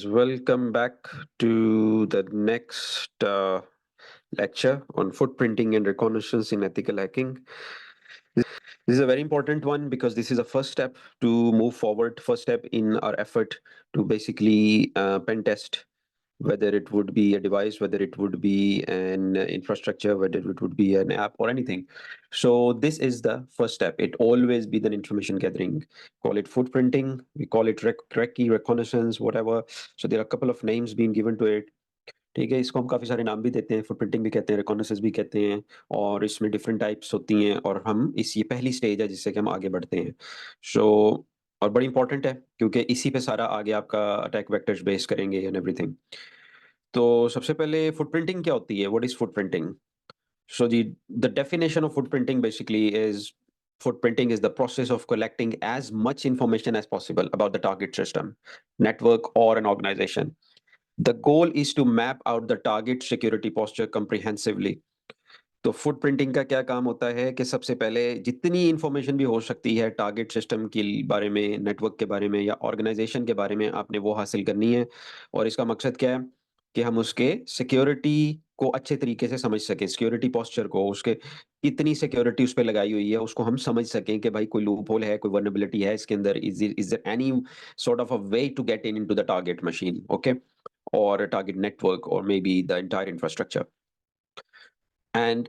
Welcome back to the next lecture on footprinting and reconnaissance in ethical hacking. This is a very important one because this is a first step to move forward, first step in our effort to basically pen test whether it would be a device, whether it would be an infrastructure, whether it would be an app or anything. So this is the first step. It always be the information gathering. Call it footprinting, we call it recce, reconnaissance, whatever. So there are a couple of names being given to it. ठीक है, इसको हम काफी सारे नाम भी देते हैं, फुटप्रिंटिंग भी कहते हैं, रिकॉग्निसेंस भी कहते हैं, और इसमें डिफरेंट टाइप्स होती हैं, और हम इस ये पहली स्टेज है जिससे कि हम आगे बढ़ते हैं. सो और बड़ी इंपॉर्टेंट है क्योंकि इसी पे सारा आगे आपका अटैक वेक्टर्स बेस करेंगे एंड एवरीथिंग. तो सबसे पहले फुटप्रिंटिंग क्या होती है? What is footprinting? So the definition of footprinting basically is footprinting is the process of collecting as much information as possible about the target system, network, or an organization. The goal is to map out the target security posture comprehensively. तो footprinting का क्या काम होता है कि सबसे पहले जितनी इंफॉर्मेशन भी हो सकती है टारगेट सिस्टम के बारे में, नेटवर्क के बारे में या ऑर्गेनाइजेशन के बारे में, आपने वो हासिल करनी है. और इसका मकसद क्या है कि हम उसके सिक्योरिटी को अच्छे तरीके से समझ सकें, सिक्योरिटी पोस्चर को, उसके कितनी सिक्योरिटी उस पर लगाई हुई है उसको हम समझ सकें कि भाई कोई लूप होल है, कोई वल्नरेबिलिटी है इसके अंदर, is there any sort of a way to get in into the target machine, okay, or a target network, or maybe the entire infrastructure. And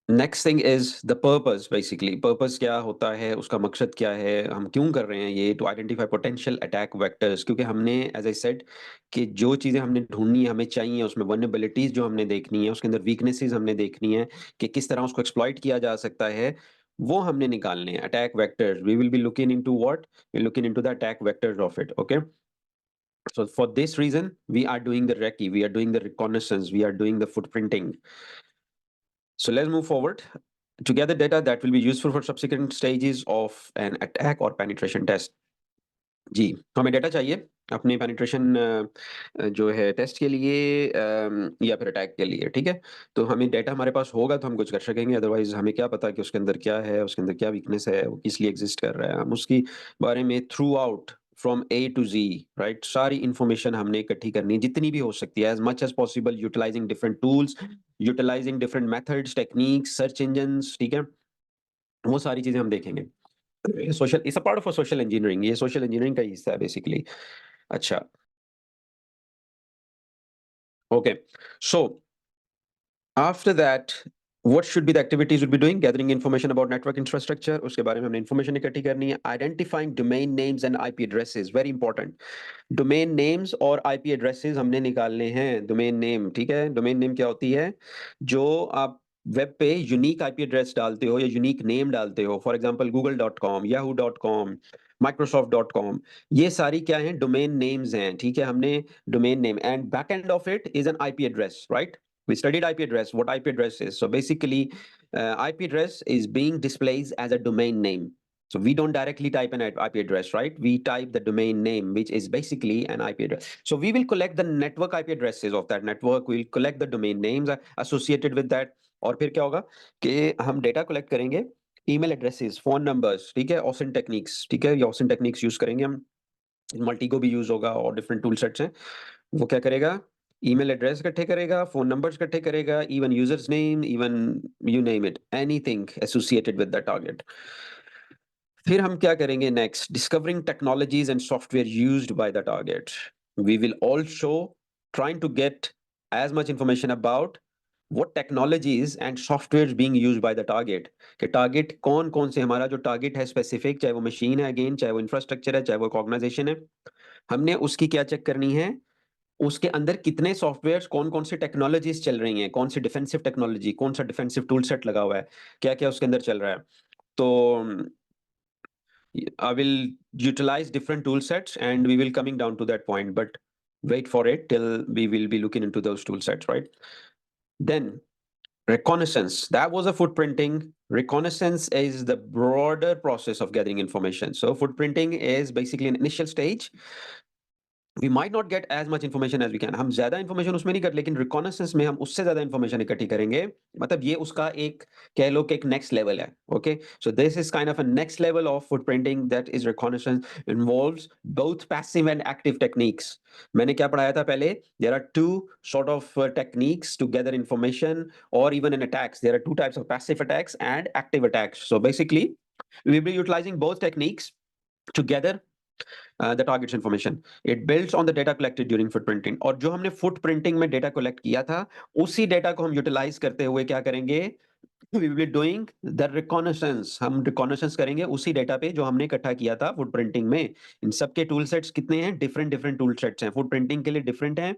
next thing is the purpose. Basically purpose क्या होता है, उसका मकसद क्या है, हम क्यों कर रहे हैं ये? to identify potential attack vectors. क्योंकि हमने as I said कि जो चीजें हमने ढूंढनी हमें चाहिए, उसमें vulnerabilities जो हमने देखनी है, उसके अंदर weaknesses हमने देखनी है कि किस तरह उसको exploit किया जा सकता है, वो हमने निकालने हैं. attack vectors, we will be looking into what? We're looking into the attack vectors of it, okay. So for this reason, we are doing the recce, we are doing the reconnaissance, we are doing the footprinting. So let's move forward to gather data that will be useful for subsequent stages of an attack or penetration test. जी, हमें data चाहिए अपने penetration जो है test के लिए या फिर attack के लिए, ठीक है? तो हमें डेटा हमारे पास होगा तो हम कुछ कर सकेंगे, अदरवाइज़ हमें क्या पता कि उसके अंदर क्या है, उसके अंदर क्या वीकनेस है, वो किस लिए एग्ज़िस्ट कर रहा है। हम उसकी बारे में throughout from A to Z, right? सारी इन्फॉर्मेशन हमने इकट्ठी करनी है, जितनी भी हो सकती है, as much as possible, utilizing different tools, utilizing different methods, techniques, search engines, ठीक है? वो सारी चीज़ें हम देखेंगे। Social it's a part of a social engineering, ये सोशल इंजीनियरिंग का ही हिस्सा है बेसिकली. अच्छा, okay. So after that what should be the activities will be doing? Gathering information about network infrastructure, उसके बारे में हमने इन्फॉर्मेशन इकट्ठी करनी है. Identifying domain names and IP addresses, very important. Domain names और आईपी एड्रेसेस हमने निकालने हैं. डोमेन नेम, ठीक है? डोमेन नेम क्या होती है? जो आप वेब पे यूनिक आईपी एड्रेस डालते हो या यूनिक नेम डालते हो, for example google.com, yahoo.com, microsoft.com, ये सारी क्या हैं? डोमेन नेम्स हैं, ठीक है? हमने domain name and back end of it is an IP address, right? We studied IP address, what IP address is. So basically, IP address is being displayed as a domain name. So we don't directly type an IP address, right? We type the domain name, which is basically an IP address. So we will collect the network IP addresses of that network. We'll collect the domain names associated with that. और फिर क्या होगा कि हम data collect करेंगे, email addresses, phone numbers, ठीक है? ऑसिन techniques, ठीक है? ये ऑसिन टेक्निक्स यूज करेंगे हम. मल्टीको भी यूज होगा और डिफरेंट टूल सेट्स हैं. वो क्या करेगा? ईमेल एड्रेस इकट्ठे करेगा, फोन नंबर्स इकट्ठे करेगा, even users name, even you name it, anything associated with the target. फिर हम क्या करेंगे next? Discovering technologies and software used by the target. We will also trying to get as much information about what technologies and softwares being used by the target. कि target कौन कौन से, हमारा जो टारगेट है स्पेसिफिक, चाहे वो machine है, अगेन चाहे वो इंफ्रास्ट्रक्चर है, चाहे वो ऑर्गेनाइजेशन है, हमने उसकी क्या चेक करनी है? उसके अंदर कितने सॉफ्टवेयर्स, कौन-कौन सी टेक्नोलॉजीज़ चल रही हैं, कौन सी डिफेंसिव टेक्नोलॉजी, कौन-सा डिफेंसिव टूल सेट लगा हुआ है, क्या-क्या उसके अंदर चल रहा है. तो I will utilize different tool sets and we will coming down to that point, but wait for it till we will be looking into those tool sets, right? Then reconnaissance, that was a footprinting. Reconnaissance is the broader process of gathering information. So footprinting is basically an initial stage we might not get as much information as we can, हम ज्यादा information उसमें नहीं करते, लेकिन reconnaissance में हम उससे ज्यादा इन्फॉर्मेशन इकट्ठी करेंगे। मतलब ये उसका एक, कह लो कि एक नेक्स्ट लेवल है। Okay, so this is kind of a next level of footprinting, that is reconnaissance, involves both passive and active techniques. मैंने क्या पढ़ाया था पहले? There are two sort of techniques to gather information, or even in attacks there are two types of passive attacks and active attacks. So basically we will be utilizing both techniques to gather the target's information. It builds on the data collected during footprinting. और जो हमने footprinting में data collect किया था, उसी data को हम utilize करते हुए क्या करेंगे? We will be doing the reconnaissance. हम reconnaissance करेंगे उसी data पे जो हमने इकट्ठा किया था footprinting में। इन सब के tool sets कितने हैं? different tool sets हैं। footprinting के लिए different हैं,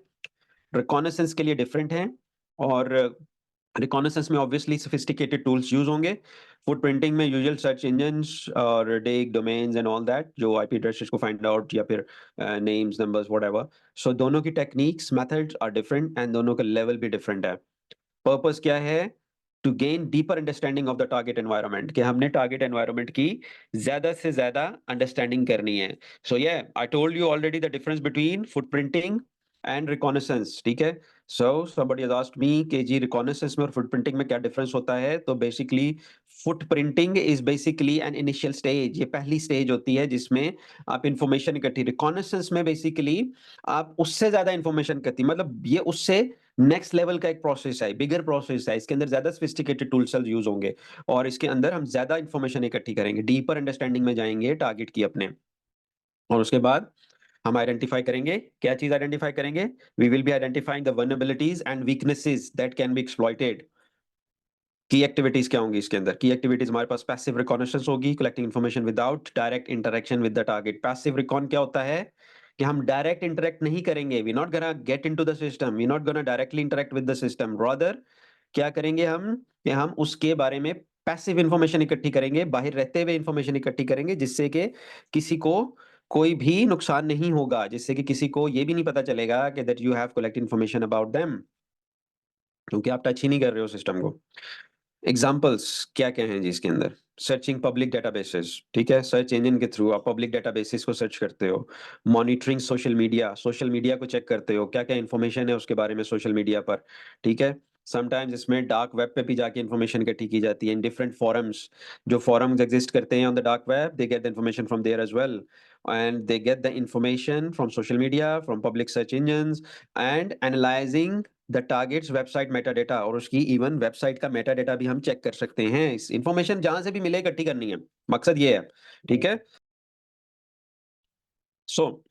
reconnaissance के लिए different हैं, और रिकॉनेसेंस में ऑब्वियसली सोफिस्टिकेटेड टूल्स यूज होंगे। फुटप्रिंटिंग में यूजुअल सर्च इंजन्स और dig domains and all that, जो आईपी एड्रेसेस को फाइंड आउट, या फिर नेम्स, नंबर्स, व्हाटएवर। सो दोनों की techniques, methods are different, and दोनों का लेवल भी डिफरेंट है। पर्पस क्या है? To gain deeper understanding of the target environment, कि हमने टारगेट एनवायरनमेंट की ज्यादा से ज्यादा अंडरस्टैंडिंग करनी है। सो ये I told you already the difference between footprinting and reconnaissance. ठीक है, सो somebody has asked me कि जी रिकॉनेसेंस में और फुटप्रिंटिंग में क्या डिफरेंस होता है? तो basically footprinting is basically an initial stage, ये पहली स्टेज होती है जिसमें आप इंफॉर्मेशन इकट्ठी। रिकॉनेसेंस में बेसिकली आप उससे ज्यादा इंफॉर्मेशन इकट्ठी, मतलब ये उससे नेक्स्ट लेवल का एक प्रोसेस है, बिगर प्रोसेस है, इसके अंदर ज्यादा सोफिस्टिकेटेड टूल्स यूज होंगे, और इसके अंदर हम ज्यादा इंफॉर्मेशन इकट्ठी करेंगे, डीपर अंडरस्टैंडिंग में जाएंगे टारगेट की अपने। और उसके बाद हम आइडेंटिफाई करेंगे, क्या चीज आइडेंटिफाई करेंगे? We will be identifying the vulnerabilities and weaknesses that can be exploited. Key activities क्या होंगी इसके अंदर? की एक्टिविटीज हमारे पास पैसिव रिकॉनेसेंस होगी, collecting information without direct interaction with the target. Passive recon क्या होता है? कि हम डायरेक्ट इंटरेक्ट नहीं करेंगे, we not gonna get into the system, we not gonna directly interact with the system, rather क्या करेंगे हम? कि हम उसके बारे में पैसिव इंफॉर्मेशन इकट्ठी करेंगे, बाहर रहते हुए इंफॉर्मेशन इकट्ठी करेंगे, जिससे कि किसी को कोई भी नुकसान नहीं होगा, जिससे कि किसी को ये भी नहीं पता चलेगा कि that you have collect information about them, क्योंकि आप टच ही नहीं कर रहे हो सिस्टम को। एग्जाम्पल्स क्या-क्या हैं जी इसके अंदर? सर्चिंग पब्लिक डेटाबेसेस, ठीक है? सर्च इंजन के थ्रू आप पब्लिक डेटाबेसेस को सर्च करते हो। मॉनिटरिंग सोशल मीडिया को चेक करते हो, क्या-क्या इन्फॉर्मेशन है उसके बारे में सोशल मीडिया पर, ठीक है? समटाइम्स इसमें डार्क वेब पे भी जाके इन्फॉर्मेशन इकट्ठी की जाती है इन डिफरेंट फोरम्स। जो फोरम्स एग्जिस्ट करते हैं on the dark web, they get the information from there as well, and they get the information from social media, from public search engines, and analysing the targets website meta data, और उसकी even website का meta data भी हम check कर सकते हैं। इस information जहां से भी मिले इकट्ठी करनी है, मकसद ये है, ठीक है? So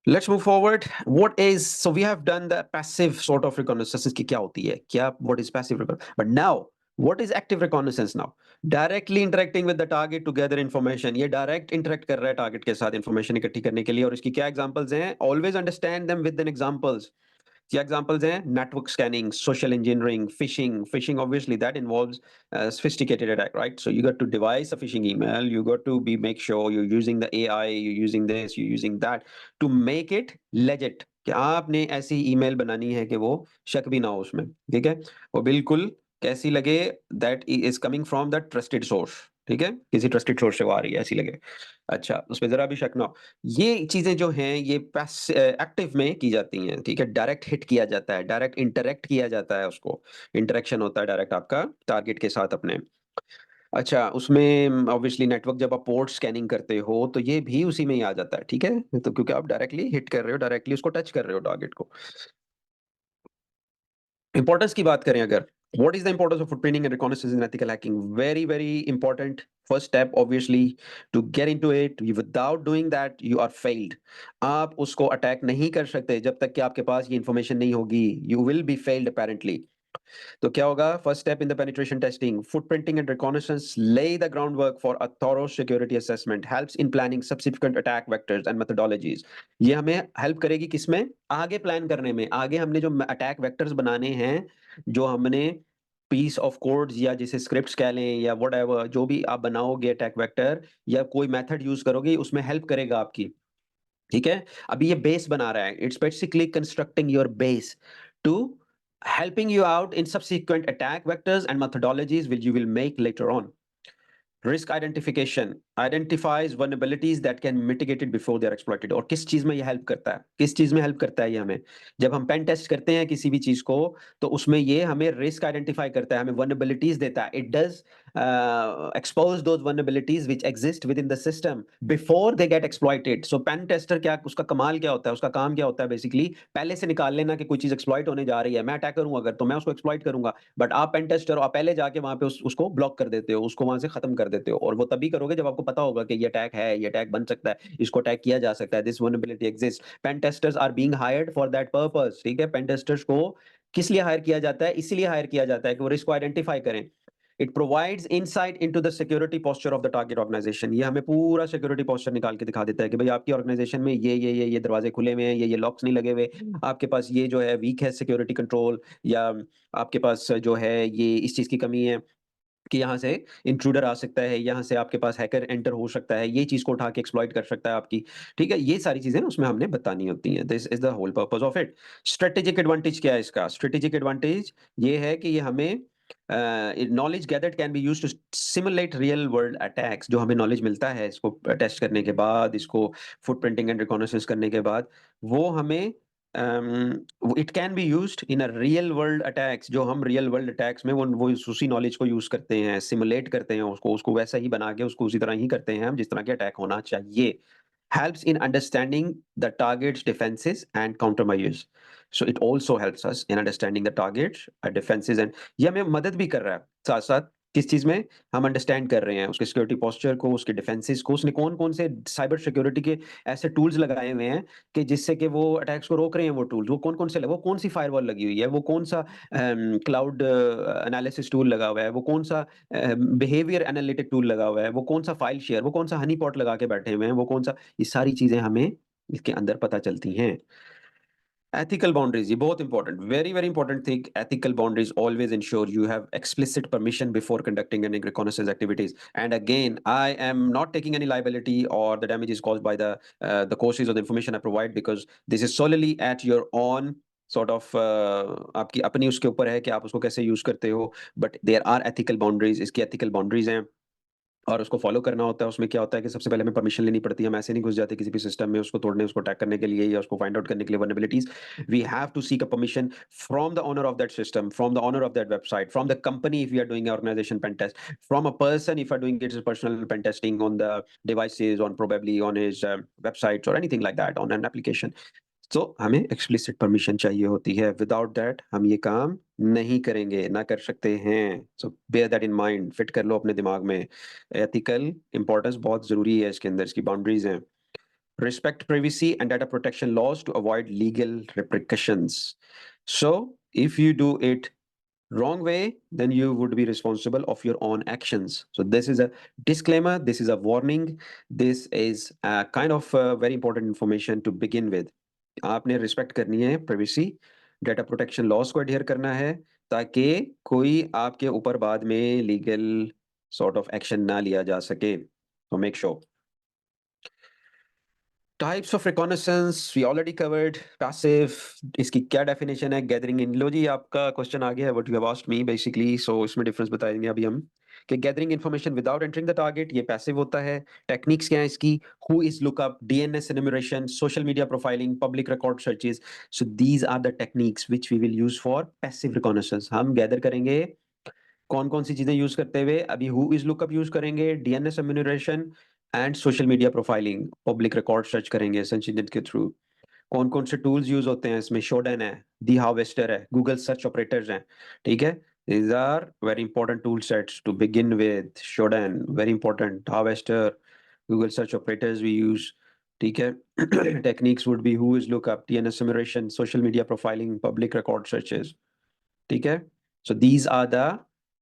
let's move forward. What is, so we have done the passive sort of reconnaissance की क्या होती है, क्या, what is passive, but now what is active reconnaissance? Now directly interacting with the target to gather information, ये direct interact कर रहा है target के साथ इन्फॉर्मेशन इकट्ठी करने के लिए, और इसकी क्या एग्जांपल्स हैं? Always understand them with an examples. क्या एग्जांपल्स हैं? Network scanning, social engineering, phishing obviously that involves sophisticated attack, right? So you got to devise a phishing email, you got to be make sure you're using the AI, you're using this, you're using that to make it legit, कि आपने ऐसी email बनानी है कि वो शक भी ना हो उसमें, ठीक है? वो बिल्कुल कैसी लगे, that is coming from the trusted source, ठीक है? किसी ट्रस्टेड सोर्स से वो आ रही है, ऐसी लगे। अच्छा, उसपे जरा भी शक ना हो। ये चीजें जो हैं ये एक्टिव में की जाती हैं, ठीक है? डायरेक्ट हिट किया जाता है, डायरेक्ट इंटरेक्ट किया जाता है, उसको इंटरेक्शन होता है डायरेक्ट आपका टारगेट के साथ अपने। अच्छा, उसमें ऑब्वियसली नेटवर्क जब आप पोर्ट स्कैनिंग करते हो तो ये भी उसी में ही आ जाता है, ठीक है? तो क्योंकि आप डायरेक्टली हिट कर रहे हो, डायरेक्टली उसको टच कर रहे हो टारगेट को। इंपॉर्टेंस की बात करें अगर, what is the importance of footprinting and reconnaissance in ethical hacking? Very, very important. First step, obviously, to get into it. Without doing that, you are failed. आप उसको अटैक नहीं कर सकते जब तक कि आपके पास ये इंफॉर्मेशन नहीं होगी। You will be failed apparently. तो क्या होगा? First step in the penetration testing, footprinting and reconnaissance lay the groundwork for a thorough security assessment, helps in planning subsequent attack vectors and methodologies. ये हमें help करेगी किसमें? आगे plan करने में। आगे हमने जो अटैक वेक्टर्स बनाने हैं, जो हमने पीस ऑफ कोड्स या जिसे स्क्रिप्ट्स कह लें या व्हाटएवर, जो भी आप बनाओगे अटैक वेक्टर या कोई मेथड यूज करोगे, उसमें हेल्प करेगा आपकी, ठीक है? अभी ये बेस बना रहा है, it's basically constructing your base to helping you out in subsequent attack vectors and methodologies which you will make later on. Risk identification. Identifies vulnerabilities that can mitigate it before they are exploited। और किस चीज में ये help करता है, किस चीज में हेल्प करता है ये हमें, जब हम पेन टेस्ट करते हैं किसी भी चीज को, तो उसमें ये हमें रिस्क आइडेंटिफाई करता है, हमें vulnerabilities देता है। It does expose those vulnerabilities which exist within the system before they get exploited। so pen tester क्या, उसका कमाल क्या होता है, उसका काम क्या होता है, बेसिकली पहले से निकाल लेना कि कोई चीज एक्सप्लॉइट होने जा रही है। मैं अटैकर हूं अगर, तो मैं उसको एक्सप्लॉइट करूंगा, बट आप पेन टेस्टर हो, आप पहले जाके वहां पे उसको ब्लॉक कर देते हो, उसको वहां से खत्म कर देते हो। और वो तभी करोगे जब आपको पता होगा कि ये अटैक है, ये अटैक बन सकता है, इसको अटैक किया जा सकता है, this vulnerability exists। Pen testers are being hired for that purpose. ठीक है, पेन टेस्टर्स को किस लिए हायर किया जाता है, इसीलिए हायर किया जाता है कि वो रिस्क को आइडेंटिफाई करें। It provides insight into the security posture of the target organisation. ये हमें पूरा सिक्योरिटी पोस्चर निकाल के दिखा देता है कि भाई आपकी ऑर्गेनाइजेशन में ये दरवाजे खुले हुए हैं, ये लॉक्स नहीं लगे हुए, आपके पास ये जो है वीक है सिक्योरिटी कंट्रोल, या आपके पास जो है ये इस चीज की कमी है कि यहाँ से इंट्रूडर आ सकता है, यहाँ से आपके पास हैकर एंटर हो सकता है, ये चीज को उठा के एक्सप्लॉइट कर सकता है आपकी। ठीक है, ये सारी चीजें ना उसमें हमने बतानी होती हैं। This is the whole purpose of it. Strategic advantage क्या है इसका? स्ट्रेटेजिक एडवांटेज ये है कि ये हमें knowledge gathered can be used to simulate real world attacks. जो हमें नॉलेज मिलता है इसको टेस्ट करने के बाद, इसको फुटप्रिंटिंग एंड रिकॉग्निशंस करने के बाद, वो हमें it can be used in a real world attacks. जो हम रियल वर्ल्ड अटैक्स में वो उसी नॉलेज को यूज करते हैं, सिमुलेट करते हैं उसको वैसा ही बना के उसको उसी तरह ही करते हैं हम जिस तरह के अटैक होना चाहिए। Helps in understanding the target's defenses and countermeasures। So it also helps us in understanding the targets, defenses and ये हमें मदद भी कर रहा है साथ साथ। किस चीज में हम अंडरस्टैंड कर रहे हैं उसके सिक्योरिटी पोस्चर को, उसके डिफेंसेस को, उसने कौन कौन से साइबर सिक्योरिटी के ऐसे टूल्स लगाए हुए हैं कि जिससे कि वो अटैक्स को रोक रहे हैं। वो टूल्स वो कौन कौन से, वो कौन सी फायरवॉल लगी हुई है, वो कौन सा क्लाउड एनालिसिस टूल लगा हुआ है, वो कौन सा बिहेवियर एनालिटिक टूल लगा हुआ है, वो कौन सा फाइल शेयर, वो कौन सा हनी पॉट लगा के बैठे हुए हैं, वो कौन सा, ये सारी चीजें हमें इसके अंदर पता चलती हैं। एथिकल बाउंड्रीज, ये बहुत important, very very important thing. Ethical boundaries always ensure you have explicit permission before conducting any recognitions activities. And again I am not taking any liability or the damages caused by the courses or the information I provide, because this is solely at your own sort of आपकी अपनी उसके ऊपर है कि आप उसको कैसे use करते हो। But there are ethical boundaries, इसकी एथिकल बाउंड्रीज हैं और उसको फॉलो करना होता है। उसमें क्या होता है कि सबसे पहले हमें परमिशन लेनी पड़ती है। हम ऐसे नहीं घुस जाते किसी भी सिस्टम में उसको तोड़ने, उसको अटैक करने के लिए या उसको फाइंड आउट करने के लिए vulnerabilities। We have to seek a permission from the owner of that system, from the owner of that website, from the company if we are doing organization pen test, from a person if are doing its personal pen testing on the devices, on probably on his websites और anything like that, on an application. तो हमें explicit permission चाहिए होती है। Without that हम ये काम नहीं करेंगे, ना कर सकते हैं। So bear that in mind, fit कर लो अपने दिमाग में। एथिकल इंपॉर्टेंस बहुत जरूरी है इसके अंदर, इसकी बाउंड्रीज हैं। Respect privacy and data protection laws to avoid legal repercussions। So if you do it wrong way, then you would be responsible of your own actions। So this is a disclaimer, this is a warning, this is a kind of very important information to begin with। आपने respect करनी है privacy, data protection loss को adhere करना है, ताकि कोई आपके ऊपर बाद में लीगल सॉर्ट ऑफ एक्शन ना लिया जा सके। तो make sure. Types of reconnaissance we already covered. Passive, इसकी क्या डेफिनेशन है? गैदरिंग इन, लो जी आपका क्वेश्चन आ गया है, what you have asked me basically. So इसमें डिफरेंस बताएंगे अभी हम कि gathering information without entering the target, ये पैसिव होता है। टेक्निक्स क्या है इसकी? Who is lookup, DNS enumeration, social media profiling, public record searches. So these are the techniques which we will use for passive reconnaissance. हम gather करेंगे कौन कौन सी चीजें यूज करते हुए, अभी हु इज लुकअप यूज करेंगे, DNS enumeration and social media profiling, public record search करेंगे सर्च इंजन के थ्रू। कौन कौन से टूल्स यूज होते हैं इसमें? शोडन है, दी हार्वेस्टर है, गूगल सर्च ऑपरेटर्स हैं। ठीक है, these are very important tool sets to begin with। शोडन very important, harvester, google search operators we use। ठीक है, techniques would be who is lookup, DNS enumeration, social media profiling, public record searches। ठीक है, so these are the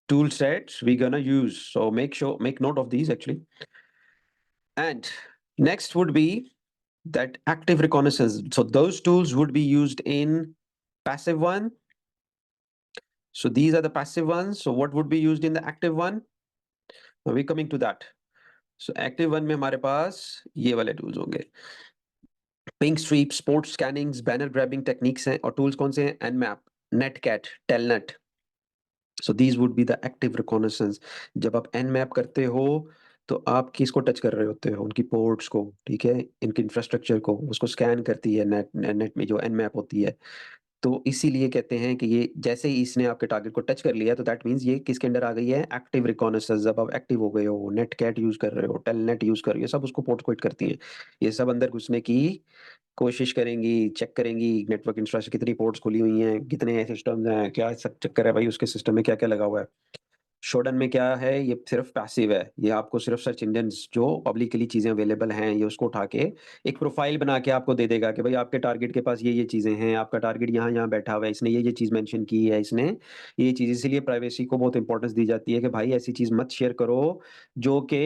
tool sets we're gonna use, so make note of these actually। And next would be that active reconnaissance, so those tools would be used in passive one। So these are the passive ones, so what would be used in the active one? Are we coming to that? So active one में हमारे पास ये वाले tools होंगे, ping sweep, port scannings, banner grabbing techniques हैं। और tools कौन से हैं? Nmap, Netcat, Telnet. So these would be the active reconnaissance. जब आप एनमैप करते हो तो आप किसको टच कर रहे होते हो? उनकी पोर्ट्स को, ठीक है? इनके इंफ्रास्ट्रक्चर को, उसको स्कैन करती है नेट में जो nmap होती है। तो इसीलिए कहते हैं कि ये जैसे ही इसने आपके टारगेट को टच कर लिया तो दैट मीन्स ये किसके अंडर आ गई है? एक्टिव रिकॉनाइसेंस। जब आप एक्टिव हो गए हो, नेटकैट यूज़ कर रहे हो, टेलनेट यूज़ कर रहे हो, सब उसको पोर्ट क्विट करती हैं। ये सब अंदर घुसने की कोशिश करेंगी, चेक करेंगी नेटवर्क इंफ्रास्ट्रक्चर कितनी पोर्ट्स खुली हुई हैं, कितने सिस्टम्स हैं, क्या सब चक्कर है भाई उसके सिस्टम में क्या-क्या लगा हुआ है। शोडन में क्या है, ये सिर्फ़ पैसिव है। ये आपको सिर्फ़ सर्च इंजन्स जो पब्लिकली चीज़ें अवेलेबल हैं, ये उसको उठा के एक प्रोफ़ाइल बना के आपको दे देगा कि भई आपके टारगेट के पास ये चीज़ें हैं, आपका टारगेट यहाँ-यहाँ बैठा हुआ है, इसने ये चीज़ मेंशन की है, इसने ये चीज़ इसीलिए प्राइवेसी को बहुत इम्पोर्टेंस दी जाती है कि भाई ऐसी चीज़ मत शेयर करो, जो कि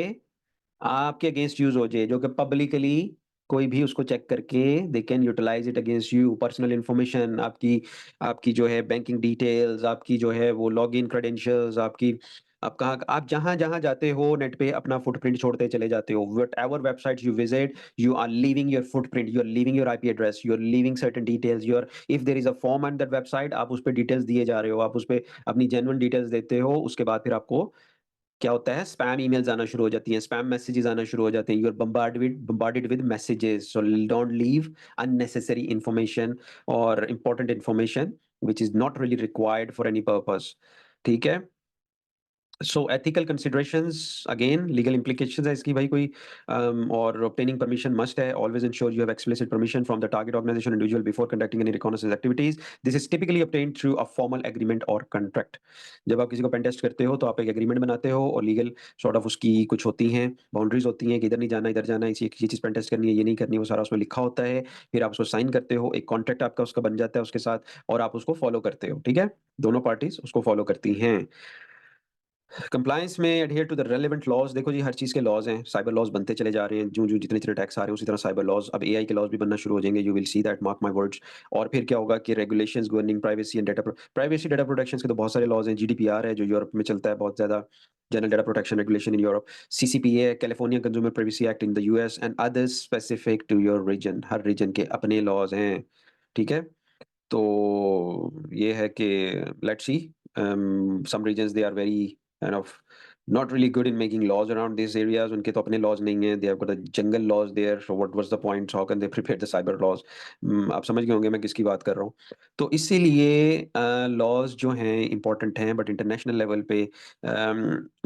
आपके अगेंस्ट यूज़ हो जाए, जो कि पब्लिकली कोई भी उसको चेक करके they can utilise it against you. Personal information आपकी आपकी जो है बैंकिंग डिटेल्स, आपकी जो है वो लॉगिन क्रेडेंशियल्स, आपकी आप कहाँ आप जहाँ-जहाँ जाते हो नेट पे अपना फुटप्रिंट छोड़ते चले जाते हो। Whatever websites you visit, you are leaving your footprint, you are leaving your IP address, you are leaving certain details, you are if there is a form on that website आप उस पे details दिए जा रहे हो, आप उस पे अपनी जेन्युइन डिटेल्स देते हो, उसके बाद फिर आपको क्या होता है स्पैम ईमेल्स आना शुरू हो जाती हैं, स्पैम मैसेजेस आना शुरू हो जाते हैं। You are bombarded with messages, so don't leave unnecessary information और important information which is not really required for any purpose. ठीक है? So ethical considerations again legal implications है इसकी भाई कोई और ऑब्टेनिंग परमिशन मस्ट है always ensure you have explicit permission from the target organization individual before conducting any reconnaissance activities. This is typically obtained through a formal agreement और contract. जब आप किसी को पेन टेस्ट करते हो तो आप एक एग्रीमेंट बनाते हो और लीगल सॉर्ट ऑफ उसकी कुछ होती हैं बाउंड्रीज होती हैं कि इधर नहीं जाना इधर जाना इसी ये चीज़ पेन टेस्ट करनी है ये नहीं करनी वो सारा उसमें लिखा होता है। फिर आप उसको साइन करते हो एक कॉन्ट्रैक्ट आपका उसका बन जाता है उसके साथ और आप उसको फॉलो करते हो। ठीक है? दोनों पार्टीज उसको फॉलो करती हैं। कंप्लायंस में adhere to the relevant laws. देखो जी हर चीज़ के लॉज़ हैं, साइबर लॉज़ बनते चले जा रहे हैं, जो-जो जितने-जितने टैक्स आ रहे हैं उसी तरह साइबर लॉज़ अब एआई के लॉज़ भी बनना शुरू हो जाएँगे, you will see that mark my words. और फिर क्या होगा कि regulations governing privacy and privacy data protections के तो बहुत सारे लॉज़ हैं, जीडीपीआर है जो यूरोप में चलता है बहुत ज़्यादा, general data protection regulation in Europe, CCPA California consumer privacy act in the US and others specific to your region. हर रीजन के अपने लॉज़ हैं, ठीक है? तो ये है कि let's see some regions they are very kind of not really good in making laws around these areas. उनके तो अपने laws नहीं हैं, they have got a jungle laws there, so what was the point, how can they prepare the cyber laws? आप समझ गए होंगे मैं किसकी बात कर रहा हूँ। तो इसीलिए laws जो हैं important हैं बट इंटरनेशनल लेवल पे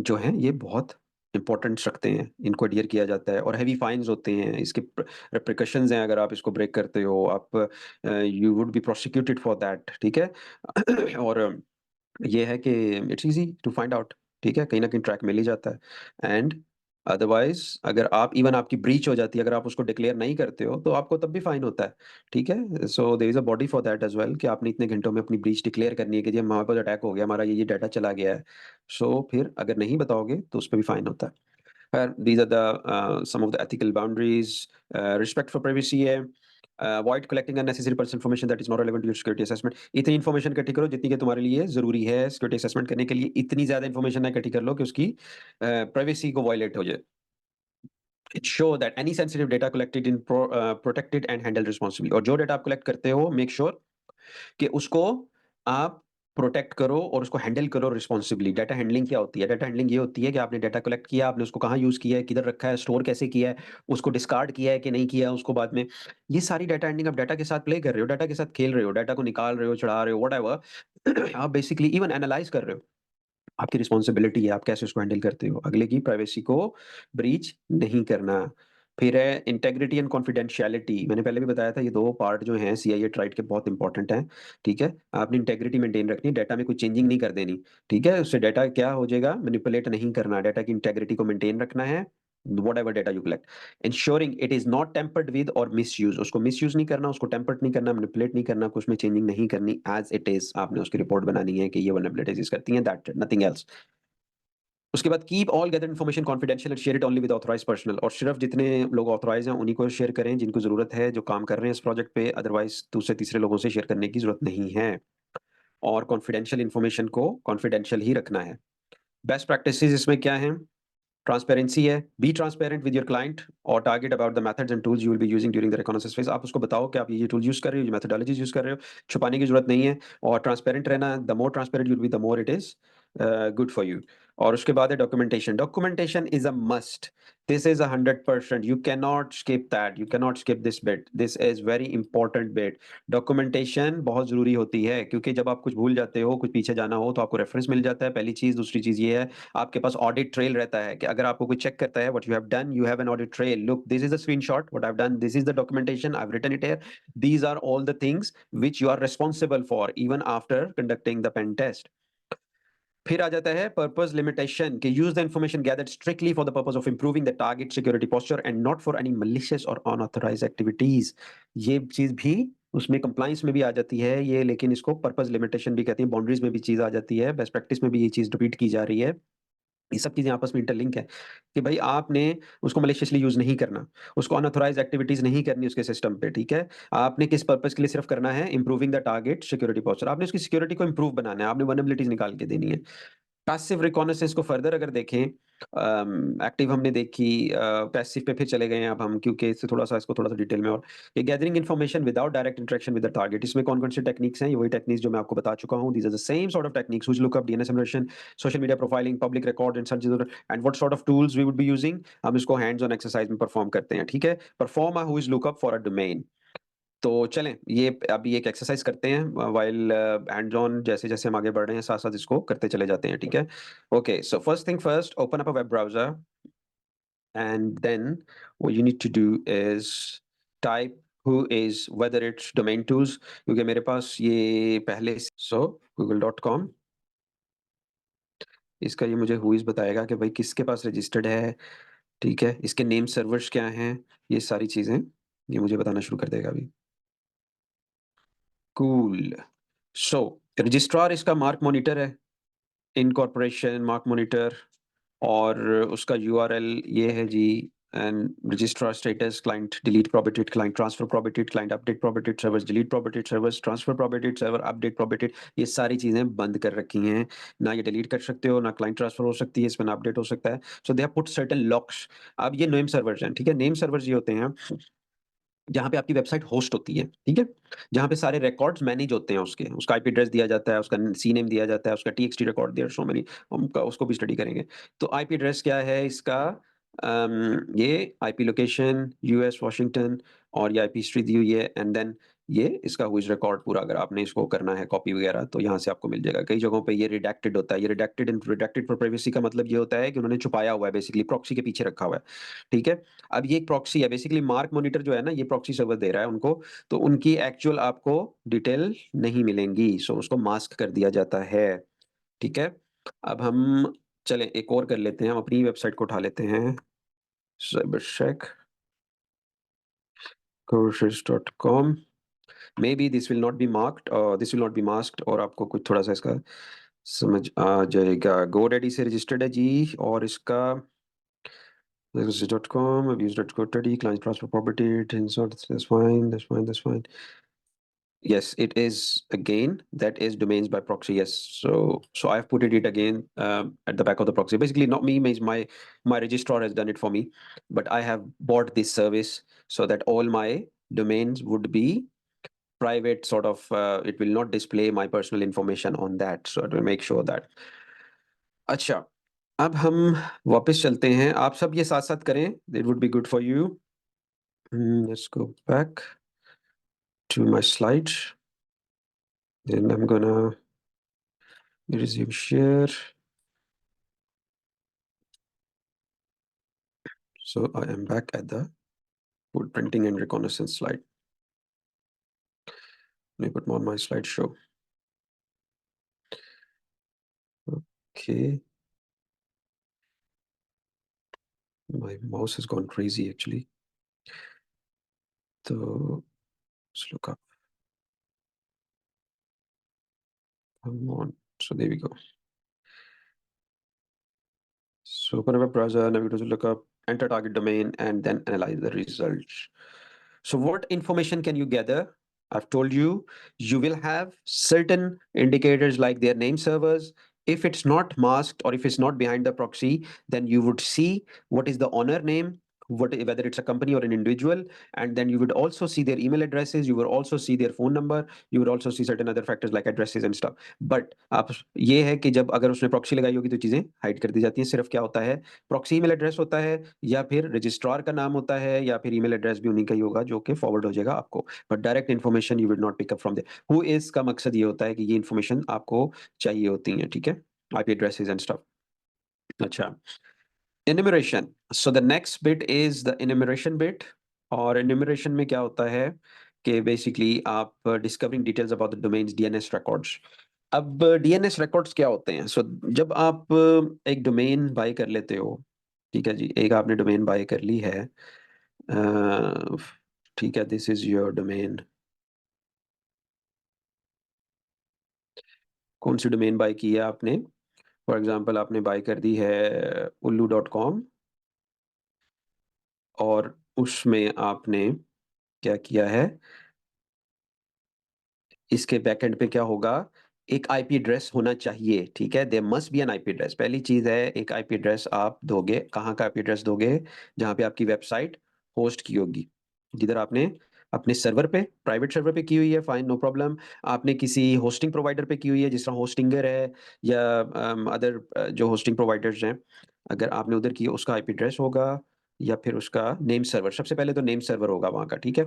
जो हैं ये बहुत इम्पोर्टेंस रखते हैं, इनको एडहियर किया जाता है और हेवी फाइन्स होते हैं, इसके रिpercussions हैं अगर आप इसको ब्रेक करते हो, आप you would be prosecuted for that. ठीक है? और ये है कि it's easy to find out. ठीक है? कहीं न कहीं ट्रैक मिल ही जाता है एंड अदरवाइज़ अगर आप इवन आपकी ब्रीच हो जाती है, अगर आप उसको डिक्लेयर नहीं करते हो, तो आपको तब भी फाइन होता है। ठीक है? So there is a body for that as well कि आपने इतने घंटों में अपनी ब्रीच डिक्लेयर करनी है कि जी हमारे पास अटैक हो गया, हमारा ये डाटा चला गया है। सो फिर अगर नहीं बताओगे तो उसपे भी फाइन होता है। these are the some of the ethical boundaries. Respect for privacy है। Avoid collecting unnecessary personal information that is not relevant to your security assessment. इतनी इन्फॉर्मेशन इकट्ठी करो जितनी कि तुम्हारे लिए ज़रूरी है सिक्योरिटी असेसमेंट करने के लिए। इतनी ज़्यादा इन्फॉर्मेशन ना इकट्ठी कर लो कि उसकी प्राइवेसी को वायलेट हो जाए। Ensure that any sensitive data collected in protected and handled responsibly। और जो डाटा आप कलेक्ट करते हो मेक श्योर कि उसको आप प्रोटेक्ट करो और उसको हैंडल करो रिस्पॉन्सिबली। डाटा हैंडलिंग क्या होती है? डाटा हैंडलिंग ये होती है कि आपने डाटा कलेक्ट किया, आपने उसको कहाँ यूज़ किया है, किधर रखा है, स्टोर कैसे किया है, उसको डिस्कार्ड किया है कि नहीं किया है उसको बाद में। ये सारी डाटा हैंडलिंग आप डाटा के साथ प्ले कर रहे हो, डाटा के साथ खेल रहे हो, डाटा को निकाल रहे हो, चढ़ा रहे हो, व्हाटएवर आप बेसिकली इवन एनालाइज़ कर रहे हो। आपकी रिस्पॉन्सिबिलिटी है, आप कैसे उसको हैंडल करते हो। अगले की प्राइवेसी को ब्रीच नहीं करना। फिर है इंटीग्रिटी एंड कॉन्फिडेंशियलिटी। मैंने पहले भी बताया था ये 2 पार्ट जो हैं सीआईए ट्राइड के बहुत इंपॉर्टेंट हैं, ठीक है? आपने इंटीग्रिटी मेंटेन रखनी है, डाटा में कोई चेंजिंग नहीं कर देनी, ठीक है? उससे डाटा क्या हो जाएगा मैनिपुलेट नहीं करना, डाटा की इंटीग्रिटी को मेंटेन रखना है, whatever data you collect. Ensuring it is not tempered with और मिसयूज़। उसको मिसयूज़ नहीं करना, उसको टेम्पर्ड नहीं करना, मैनिपुलेट नहीं करना, कुछ में चेंजिंग नहीं करनी, एज़ इट इज़ आपने उसकी रिपोर्ट बनानी है कि ये वल्नरेबिलिटीज़ इस करती हैं, दैट नथिंग एल्स। उसके बाद keep all gathered information confidential and share it only with authorised personal. और सिर्फ जितने लोग ऑथराइज्ड हैं उन्हीं को शेयर करें जिनको ज़रूरत है, जो काम कर रहे हैं इस प्रोजेक्ट पे, अदरवाइज़ दूसरे तीसरे लोगों से शेयर करने की ज़रूरत नहीं है। और कॉन्फिडेंशियल इन्फॉर्मेशन को कॉन्फिडेंशियल ही रखना है। बेस्ट प्रैक्टिसेज़ इसमें क्या हैं? ट्रांसपेरेंसी है, be transparent with your client और target about the methods and tools you will be using during the recognition phase. आप उसको बताओ कि आप ये टूल यूज़ कर रहे हो, ये मेथोडोलॉजीज़ यूज़ कर रहे हो, छुपाने की ज़रूरत नहीं है और ट्रांसपेरेंट रहना, the more transparent you will be the more it is good for you. और उसके बाद है documentation. Documentation is a must, this is 100%, you cannot skip that, you cannot skip this bit, this is very important bit। Documentation बहुत जरूरी होती है, क्योंकि जब आप कुछ भूल जाते हो, कुछ पीछे जाना हो, तो आपको रेफरेंस मिल जाता है, पहली चीज। दूसरी चीज ये है, आपके पास ऑडिट ट्रेल रहता है, कि अगर आपको कोई चेक करता है what you have done, you have an audit trail, look this is the screenshot what I have done, this is the documentation, I have written it here, these are all the things which you are responsible for even after conducting the pen test। फिर आ जाता है purpose limitation, कि use the information gathered strictly for the purpose of improving the target security posture and not for any malicious और unauthorised activities. ये चीज भी उसमें कंप्लाइंस में भी आ जाती है ये, लेकिन इसको पर्पस लिमिटेशन भी कहते हैं, बाउंड्रीज में भी चीज आ जाती है, बेस्ट प्रैक्टिस में भी ये चीज रिपीट की जा रही है। ये सब चीजें आपस में इंटरलिंक है, कि भाई आपने उसको मलिशियसली यूज नहीं करना, उसको अनऑथराइज्ड एक्टिविटीज नहीं करनी उसके सिस्टम पे, ठीक है। आपने किस पर्पस के लिए सिर्फ करना है, improving the target security posture, आपने उसकी सिक्योरिटी को इंप्रूव बनाना है, आपने वल्नरेबिलिटीज निकाल के देनी है। पैसिव रिकॉनेसेंस को फर्दर अगर देखें, एक्टिव हमने देखी, पैसिव पे फिर चले गए हैं अब हम, क्योंकि इससे थोड़ा सा इसको थोड़ा सा डिटेल में, और ये gathering information without direct interaction with the target, इसमें कौन कौन सी टेक्निक्स हैं, ये वही टेक्निक्स जो मैं आपको बता चुका हूँ। These are the same sort of techniques which look up DNS emulation, social media profiling, public record and search, and what sort of tools we would be using, हम इसको हैंड्स ऑन एक्सरसाइज में perform करते हैं, ठीक है। Perform a whois look up for a domain. तो चलें, ये अभी एक एक्सरसाइज करते हैं व्हाइल हैंड्स ऑन, जैसे जैसे हम आगे बढ़ रहे हैं साथ साथ इसको करते चले जाते हैं, ठीक है। Okay, so first thing first, open up a web browser and then what you need to do is type who is, whether it's domain tools, क्योंकि मेरे पास ये पहले, so google.com, इसका ये मुझे who is बताएगा कि भाई किसके पास रजिस्टर्ड है, ठीक है। इसके नेम सर्वर्स क्या हैं, ये सारी चीजें ये मुझे बताना शुरू कर देगा अभी। कूल। सो रजिस्ट्रार इसका मार्क मॉनिटर है, इनकॉर्पोरेशन मार्क मॉनिटर, और उसका यूआरएल ये है जी, and registrar status, client delete prohibited, client transfer prohibited, client update prohibited, servers delete prohibited, servers transfer prohibited, server update prohibited, ये सारी चीजें बंद कर रखी हैं, ना ये डिलीट कर सकते हो, ना क्लाइंट ट्रांसफर हो सकती है, इसमें ना अपडेट हो सकता है। So they have put certain locks. अब ये नेम सर्वर्स हैं, ठीक है। नेम सर्वर्स ये होते हैं जहाँ पे आपकी वेबसाइट होस्ट होती है, ठीक है, जहाँ पे सारे रिकॉर्ड्स मैनेज होते हैं, उसके उसका आईपी एड्रेस दिया जाता है, उसका सी नेम दिया जाता है, उसका टीएक्सटी रिकॉर्ड दिया, सो मेनी, हम उसको भी स्टडी करेंगे। तो आईपी एड्रेस क्या है इसका, ये आईपी लोकेशन यूएस वाशिंगटन, और ये आईपी हिस्ट्री दी हुई है, एंड देन ये इसका हुईज रिकॉर्ड पूरा, अगर आपने इसको करना है कॉपी वगैरह तो यहाँ से आपको मिल जाएगा। कई जगहों पे ये रिडैक्टेड होता है, ये रिडैक्टेड फॉर प्राइवेसी का मतलब ये होता है कि उन्होंने छुपाया हुआ है, बेसिकली प्रॉक्सी के पीछे रखा हुआ है, ठीक है। अब ये एक प्रॉक्सी है, बेसिकली मार्क मॉनिटर जो है ना, ये प्रॉक्सी सर्वर दे रहा है उनको, तो उनकी एक्चुअल आपको डिटेल नहीं मिलेंगी, सो उसको मास्क कर दिया जाता है, ठीक है। अब हम चलें एक और कर लेते हैं, हम अपनी वेबसाइट को उठा लेते हैं, cybercheck courses.com, maybe this will not be marked, this will not be masked, और आपको कुछ थोड़ा सा इसका समझ आ जाएगा। GoDaddy से रजिस्टर्ड है जी, और इसका this.com, I've used GoDaddy, client transfer property, that's fine, that's fine, that's fine. Yes, it is again, that is domains by proxy, yes. So I've put it again at the back of the proxy. Basically, not me, means my registrar has done it for me, but I have bought this service so that all my domains would be private, sort of, it will not display my personal information on that, so it will make sure that। अच्छा, अब हम वापस चलते हैं, आप सब ये साथ साथ करें, it would be good for you। Let's go back to my slides, then I'm gonna resume share। So I am back at the footprinting and reconnaissance slide. Let me put more on my slideshow. Okay. My mouse has gone crazy actually. So let's look up. Come on. So there we go. So open a web browser, navigate to look up, enter target domain, and then analyze the results. So what information can you gather? I've told you, you will have certain indicators like their name servers. If it's not masked or if it's not behind the proxy, then you would see what is the owner name, whether it's a company or an individual, and then you would also see their email addresses, you will also see their phone number, you would also see certain other factors like addresses and stuff. But आप ये है कि जब अगर उसने proxy लगाई होगी तो चीज़ें हाइड कर दी जाती हैं। सिर्फ क्या होता है, प्रॉक्सी ईमेल एड्रेस होता है या फिर रजिस्ट्रार का नाम होता है या फिर ईमेल एड्रेस भी उन्हीं का ही होगा जो कि फॉरवर्ड हो जाएगा आपको। But direct information you will not pick up from there. Whois का मकसद ये होता है कि ये इन्फॉर्मेशन आपको चाहिए होती है, ठीक है? IP addresses and stuff. अच्छा, enumeration. So the next bit is the enumeration bit. और एनुमरेशन में क्या होता है कि बेसिकली आप discovering details about the domains DNS records. अब डीएनएस रिकॉर्ड्स क्या होते हैं? सो जब आप एक डोमेन बाय कर लेते हो, ठीक है जी, एक आपने डोमेन बाय कर ली है, ठीक है, दिस इज़ योर डोमेन। कौन-सी डोमेन बाय की है आपने? फॉर एग्ज़ाम्पल आपने बाय कर दी है उल्लू डॉट कॉम, और उसमें आपने क्या किया है, इसके बैकएंड पे क्या होगा, एक आईपी एड्रेस होना चाहिए, ठीक है? There must be an IP address. पहली चीज़ है, एक आईपी एड्रेस आप दोगे, कहाँ का आईपी एड्रेस दोगे? जहाँ पे आपकी वेबसाइट होस्ट की होगी। जिधर आपने अपने सर्वर पे, प्राइवेट सर्वर पे की हुई है, फाइन, नो प्रॉब्लम। आपने किसी होस्टिंग प्रोवाइडर पे की हुई है, जिस तरह होस्टिंगर है या अदर जो होस्टिंग प्रोवाइडर्स हैं, अगर आपने उधर की है, उसका आईपी एड्रेस होगा या फिर उसका नेम सर्वर। सबसे पहले तो नेम सर्वर होगा वहाँ का, ठीक है?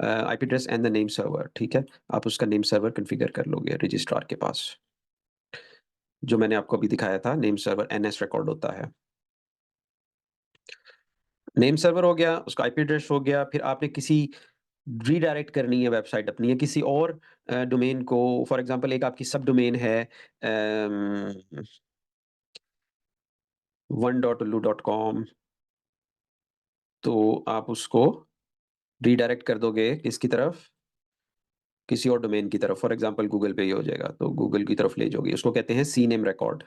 IP address and the name server, ठीक है? आप उसका नेम सर्वर कॉन्फ़िगर कर लोगे रजिस्ट्रार के पास। जो मैंने आपको अभी दिखाया था, नेम सर्वर एनएस रिकॉर्ड होता है। नेम सर्वर हो गया, उसका आईपी एड्रेस हो गया, फिर आपने किसी रीडायरेक्ट करनी है वेबसाइट अपनी या किसी और डोमेन को। फॉर एग्ज़ाम्पल एक आपकी सब डोमेन है one.ullu.com, तो आप उसको रीडायरेक्ट कर दोगे किसकी तरफ? किसी और डोमेन की तरफ। फॉर एग्ज़ाम्पल गूगल पे ही हो जाएगा, तो गूगल की तरफ ले जाओगे। उसको कहते हैं सीनेम रिकॉर्ड।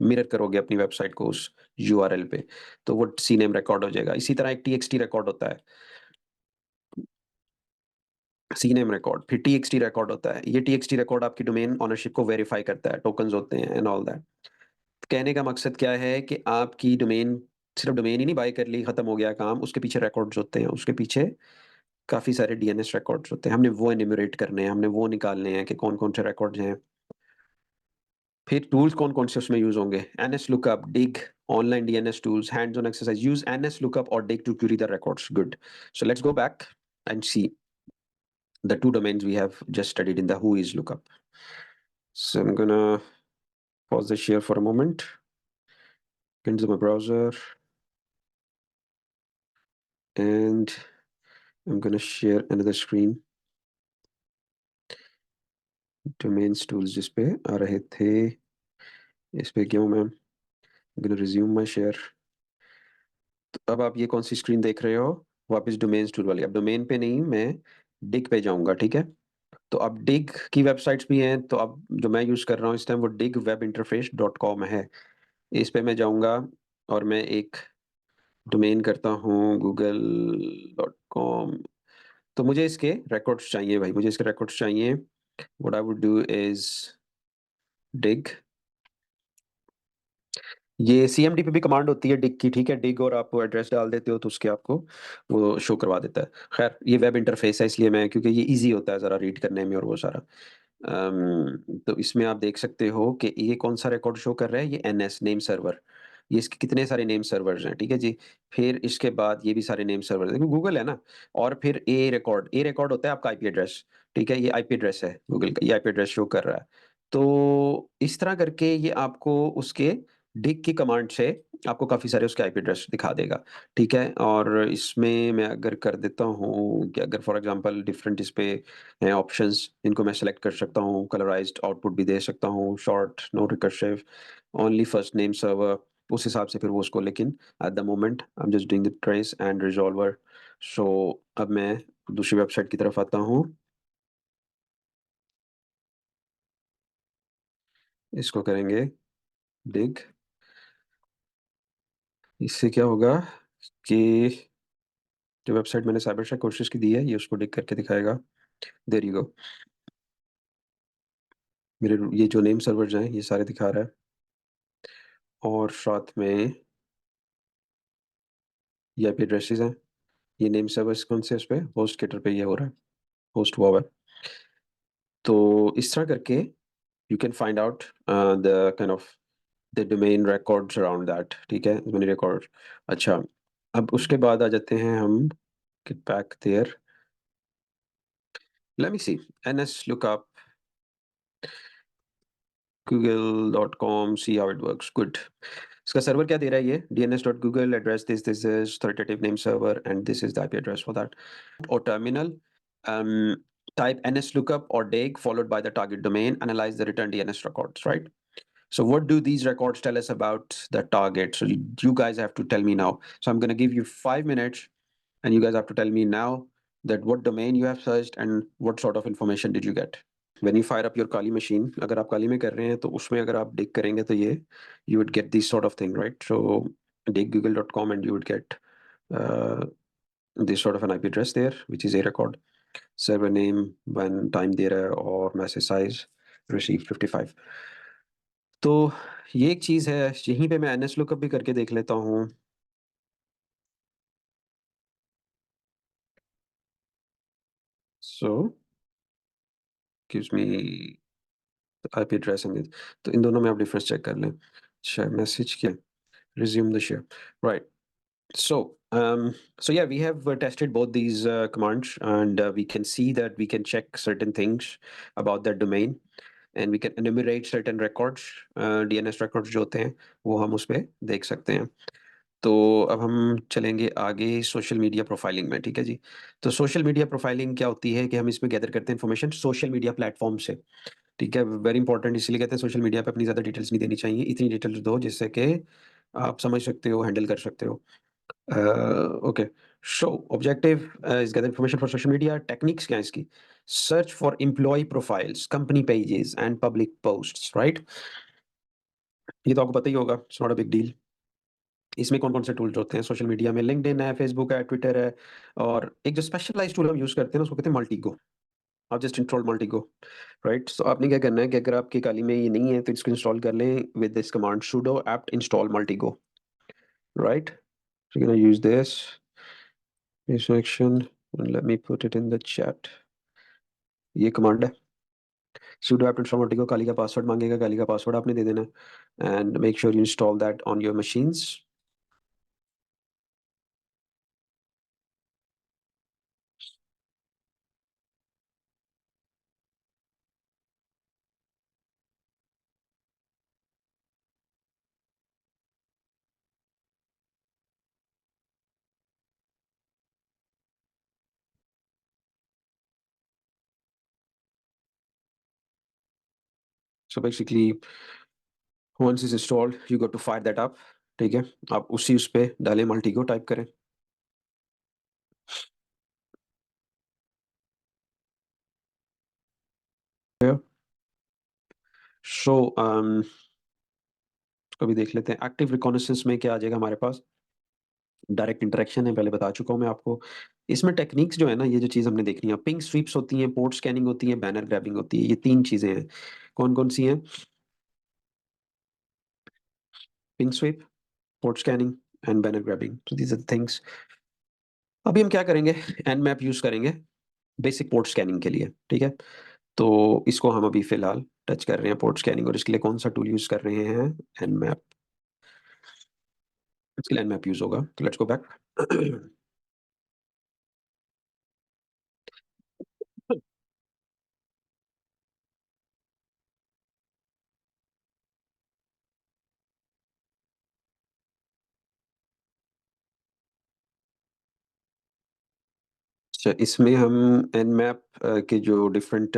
मिरर करोगे अपनी वेबसाइट को उस यूआरएल पे, तो वो सीनेम रिकॉर्ड हो जाएगा। इसी तरह एक टीएक्सटी रिकॉर्ड होता है, सीनेम रिकॉर्ड, फिर टीएक्सटी रिकॉर्ड होता है। ये टीएक्सटी रिकॉर्ड आपकी डोमेन ओनरशिप को वेरीफाई करता है, टोकन्स होते हैं एंड ऑल दैट। कहने का मकसद क्या है कि आपकी डोमेन, सिर्फ डोमेन ही नहीं बाय कर ली, खत्म हो गया काम, उसके पीछे रिकॉर्ड्स होते हैं, उसके पीछे काफ़ी सारे डीएनएस रिकॉर्ड्स होते हैं। हमने वो एन्यूमरेट करने हैं, हमने वो निकालने हैं कि कौन-कौन से रिकॉर्ड्स हैं। फिर टूल्स कौन-कौन से उसमें यूज़ होंगे? NSLOOKUP, Dig, online DNS tools, hands-on exercise. Use NSLOOKUP or Dig to query the records. Good. So let's go back and see the two domains we have just studied in the Whois lookup. So I'm gonna pause the share for a moment, get into my browser, and I'm gonna share another screen. Domains tools जिस पे आ रहे थे, इस पे गया हूँ मैं। I'm gonna resume my share. तो अब आप ये कौन सी स्क्रीन देख रहे हो? वापस डोमेन्स टूल वाली। अब डोमेन पे नहीं, मैं डिग पे जाऊँगा, ठीक है? तो अब डिग की वेबसाइट्स भी हैं, तो अब जो मैं यूज़ कर रहा हूँ इस टाइम वो digwebinterface.com है। इस पे मैं जाऊँगा और मैं एक डोमेन करता हूँ google.com। तो मुझे इसके रिकॉर्ड्स चाहिए भाई, मुझे इसके रिकॉर्ड्स चाहिए। What I would do is dig. ये सीएमडी पे भी कमांड होती है डिग की, ठीक है? डिग और आप एड्रेस डाल देते हो तो उसके आपको वो शो करवा देता है। ख़ैर ये वेब इंटरफ़ेस है इसलिए मैं, क्योंकि ये ईज़ी होता है ज़रा रीड करने में और वो सारा। तो इसमें आप देख सकते हो कि ये कौन-सा रिकॉर्ड शो कर रहा है, ये एनएस नेम सर्वर। ये इसके कितने सारे नेम सर्वर्स हैं, ठीक है जी? फिर इसके बाद ये भी सारे नेम सर्वर हैं, गूगल है ना? और फिर ए रिकॉर्ड होता है आपका आईपी एड्रेस, ठीक है? ये आईपी एड्रेस है गूगल का, ये आईपी एड्रेस शो कर रहा है। तो इस तरह करके ये आपको उसके डिग की कमांड से आपको काफ़ी सारे उसके आईपी एड्रेस दिखा देगा, ठीक है? और इसमें मैं अगर कर देता हूँ कि अगर फॉर एग्ज़ाम्पल डिफरेंट इस पे हैं ऑप्शंस, इनको मैं सेलेक्ट कर सकता हूँ, कलराइज़्ड आउटपुट भी दे सकता हूँ, short, no recursive, only first name server, उस हिसाब से फिर वो उसको, लेकिन at the moment I am just doing the trace and resolver. So अब मैं दूसरी वेबसाइट की तरफ आता हूँ, इसको करेंगे डिग। इससे क्या होगा कि जो वेबसाइट मैंने साइबर शेक कोशिश की दी है, ये उसको डिग करके दिखाएगा। There you go. मेरे ये जो नेम सर्वर्स हैं, ये सारे दिखा रहा है और साथ में ये आईपी एड्रेसेस हैं, ये नेम सर्वर्स कौन से उस पे होस्ट केटर पे ये हो रहा है, होस्ट हुआ हुआ है। तो इस तरह करके you can find out the kind of the domain records around that, ठीक है, मैंने रिकॉर्ड। अच्छा, अब उसके बाद आ जाते हैं हम, get back there, let me see, ns lookup google.com, see how it works, good। इसका सर्वर क्या दे रहा है ये, dns.google address, this is authoritative name server and this is the IP address for that। or terminal, um, type ns lookup or dig followed by the target domain, analyze the return DNS records, right? So what do these records tell us about the target? So you guys have to tell me now. So I'm going to give you 5 minutes and you guys have to tell me now that what domain you have searched and what sort of information did you get। When you fire up your Kali machine, अगर आप Kali में कर रहे हैं तो उसमें अगर आप dig करेंगे तो ये you would get this sort of thing, right? So dig google.com and you would get uh, this sort of an IP address there, which is a record, server name, when time दे रहा है और message size received 55। तो ये एक चीज़ है, यहीं पे मैं NS lookup भी करके देख लेता हूँ। So gives me the IP address and this। तो इन दोनों में आप डिफरेंस चेक कर लें। अच्छा, मैसेज क्या, resume the share, right? So yeah, we have tested both these commands and we can see that we can check certain things about that domain and we can enumerate certain records, DNS records जो होते हैं वो हम उस पे देख सकते हैं। तो अब हम चलेंगे आगे सोशल मीडिया प्रोफाइलिंग में, ठीक है जी। तो सोशल मीडिया प्रोफाइलिंग क्या होती है कि हम इसमें गैदर करते हैं इन्फॉर्मेशन सोशल मीडिया प्लेटफॉर्म से, ठीक है। वेरी इंपॉर्टेंट, इसलिए कहते हैं सोशल मीडिया पे अपनी ज़्यादा डिटेल्स नहीं देनी चाहिए, इतनी डिटेल्स दो जिससे कि आप समझ सकते हो, हैंडल कर सकते हो। Okay, so objective is gather information for social media. Techniques क्या है इसकी, search for employ profiles, company pages and public posts, right. ये तो आपको पता ही होगा, it's not a big deal. इसमें कौन-कौन से टूल्स होते हैं सोशल मीडिया में, लिंक्डइन है, फेसबुक है, ट्विटर है और एक जो स्पेशलाइज़्ड टूल हम यूज़ करते हैं ना उसको कहते हैं मल्टीगो। आप जस्ट इंस्टॉल मल्टीगो, राइट। सो आपने क्या करना है कि अगर आपकी काली में ये नहीं है तो इसको इंस्टॉल कर लें with this command sudo apt install multigo, right. So you gonna use this section and let me put it in the chat। ये कमांड है sudo apt install multigo, काली का पासवर्ड मांगेगा, काली का पासवर्ड आपने दे देना है and make sure you install that on your machines. So basically once it's installed you got to fire that up, ठीक है। आप उसी उस पे डालें मल्टीगो टाइप करें। सो अभी देख लेते हैं एक्टिव रिकॉनेसेंस में क्या आ जाएगा हमारे पास। डायरेक्ट इंटरेक्शन है, पहले बता चुका हूँ मैं आपको। इसमें टेक्निक्स जो है ना, ये जो चीज़ हमने देखनी है, पिंग स्वीप्स होती हैं, पोर्ट स्कैनिंग होती है, बैनर ग्रैबिंग होती है, ये 3 चीज़ें हैं। कौन-कौन सी हैं? Ping sweep, port scanning and banner grabbing. So these are the things. अभी हम क्या करेंगे, nmap यूज़ करेंगे बेसिक पोर्ट स्कैनिंग के लिए, ठीक है। तो इसको हम अभी फ़िलहाल टच कर रहे हैं पोर्ट स्कैनिंग और इसके लिए कौन-सा टूल यूज़ कर रहे हैं? nmap। इसके लिए nmap यूज़ होगा। तो लेट्स गो बैक। अच्छा, इसमें हम nmap के जो डिफरेंट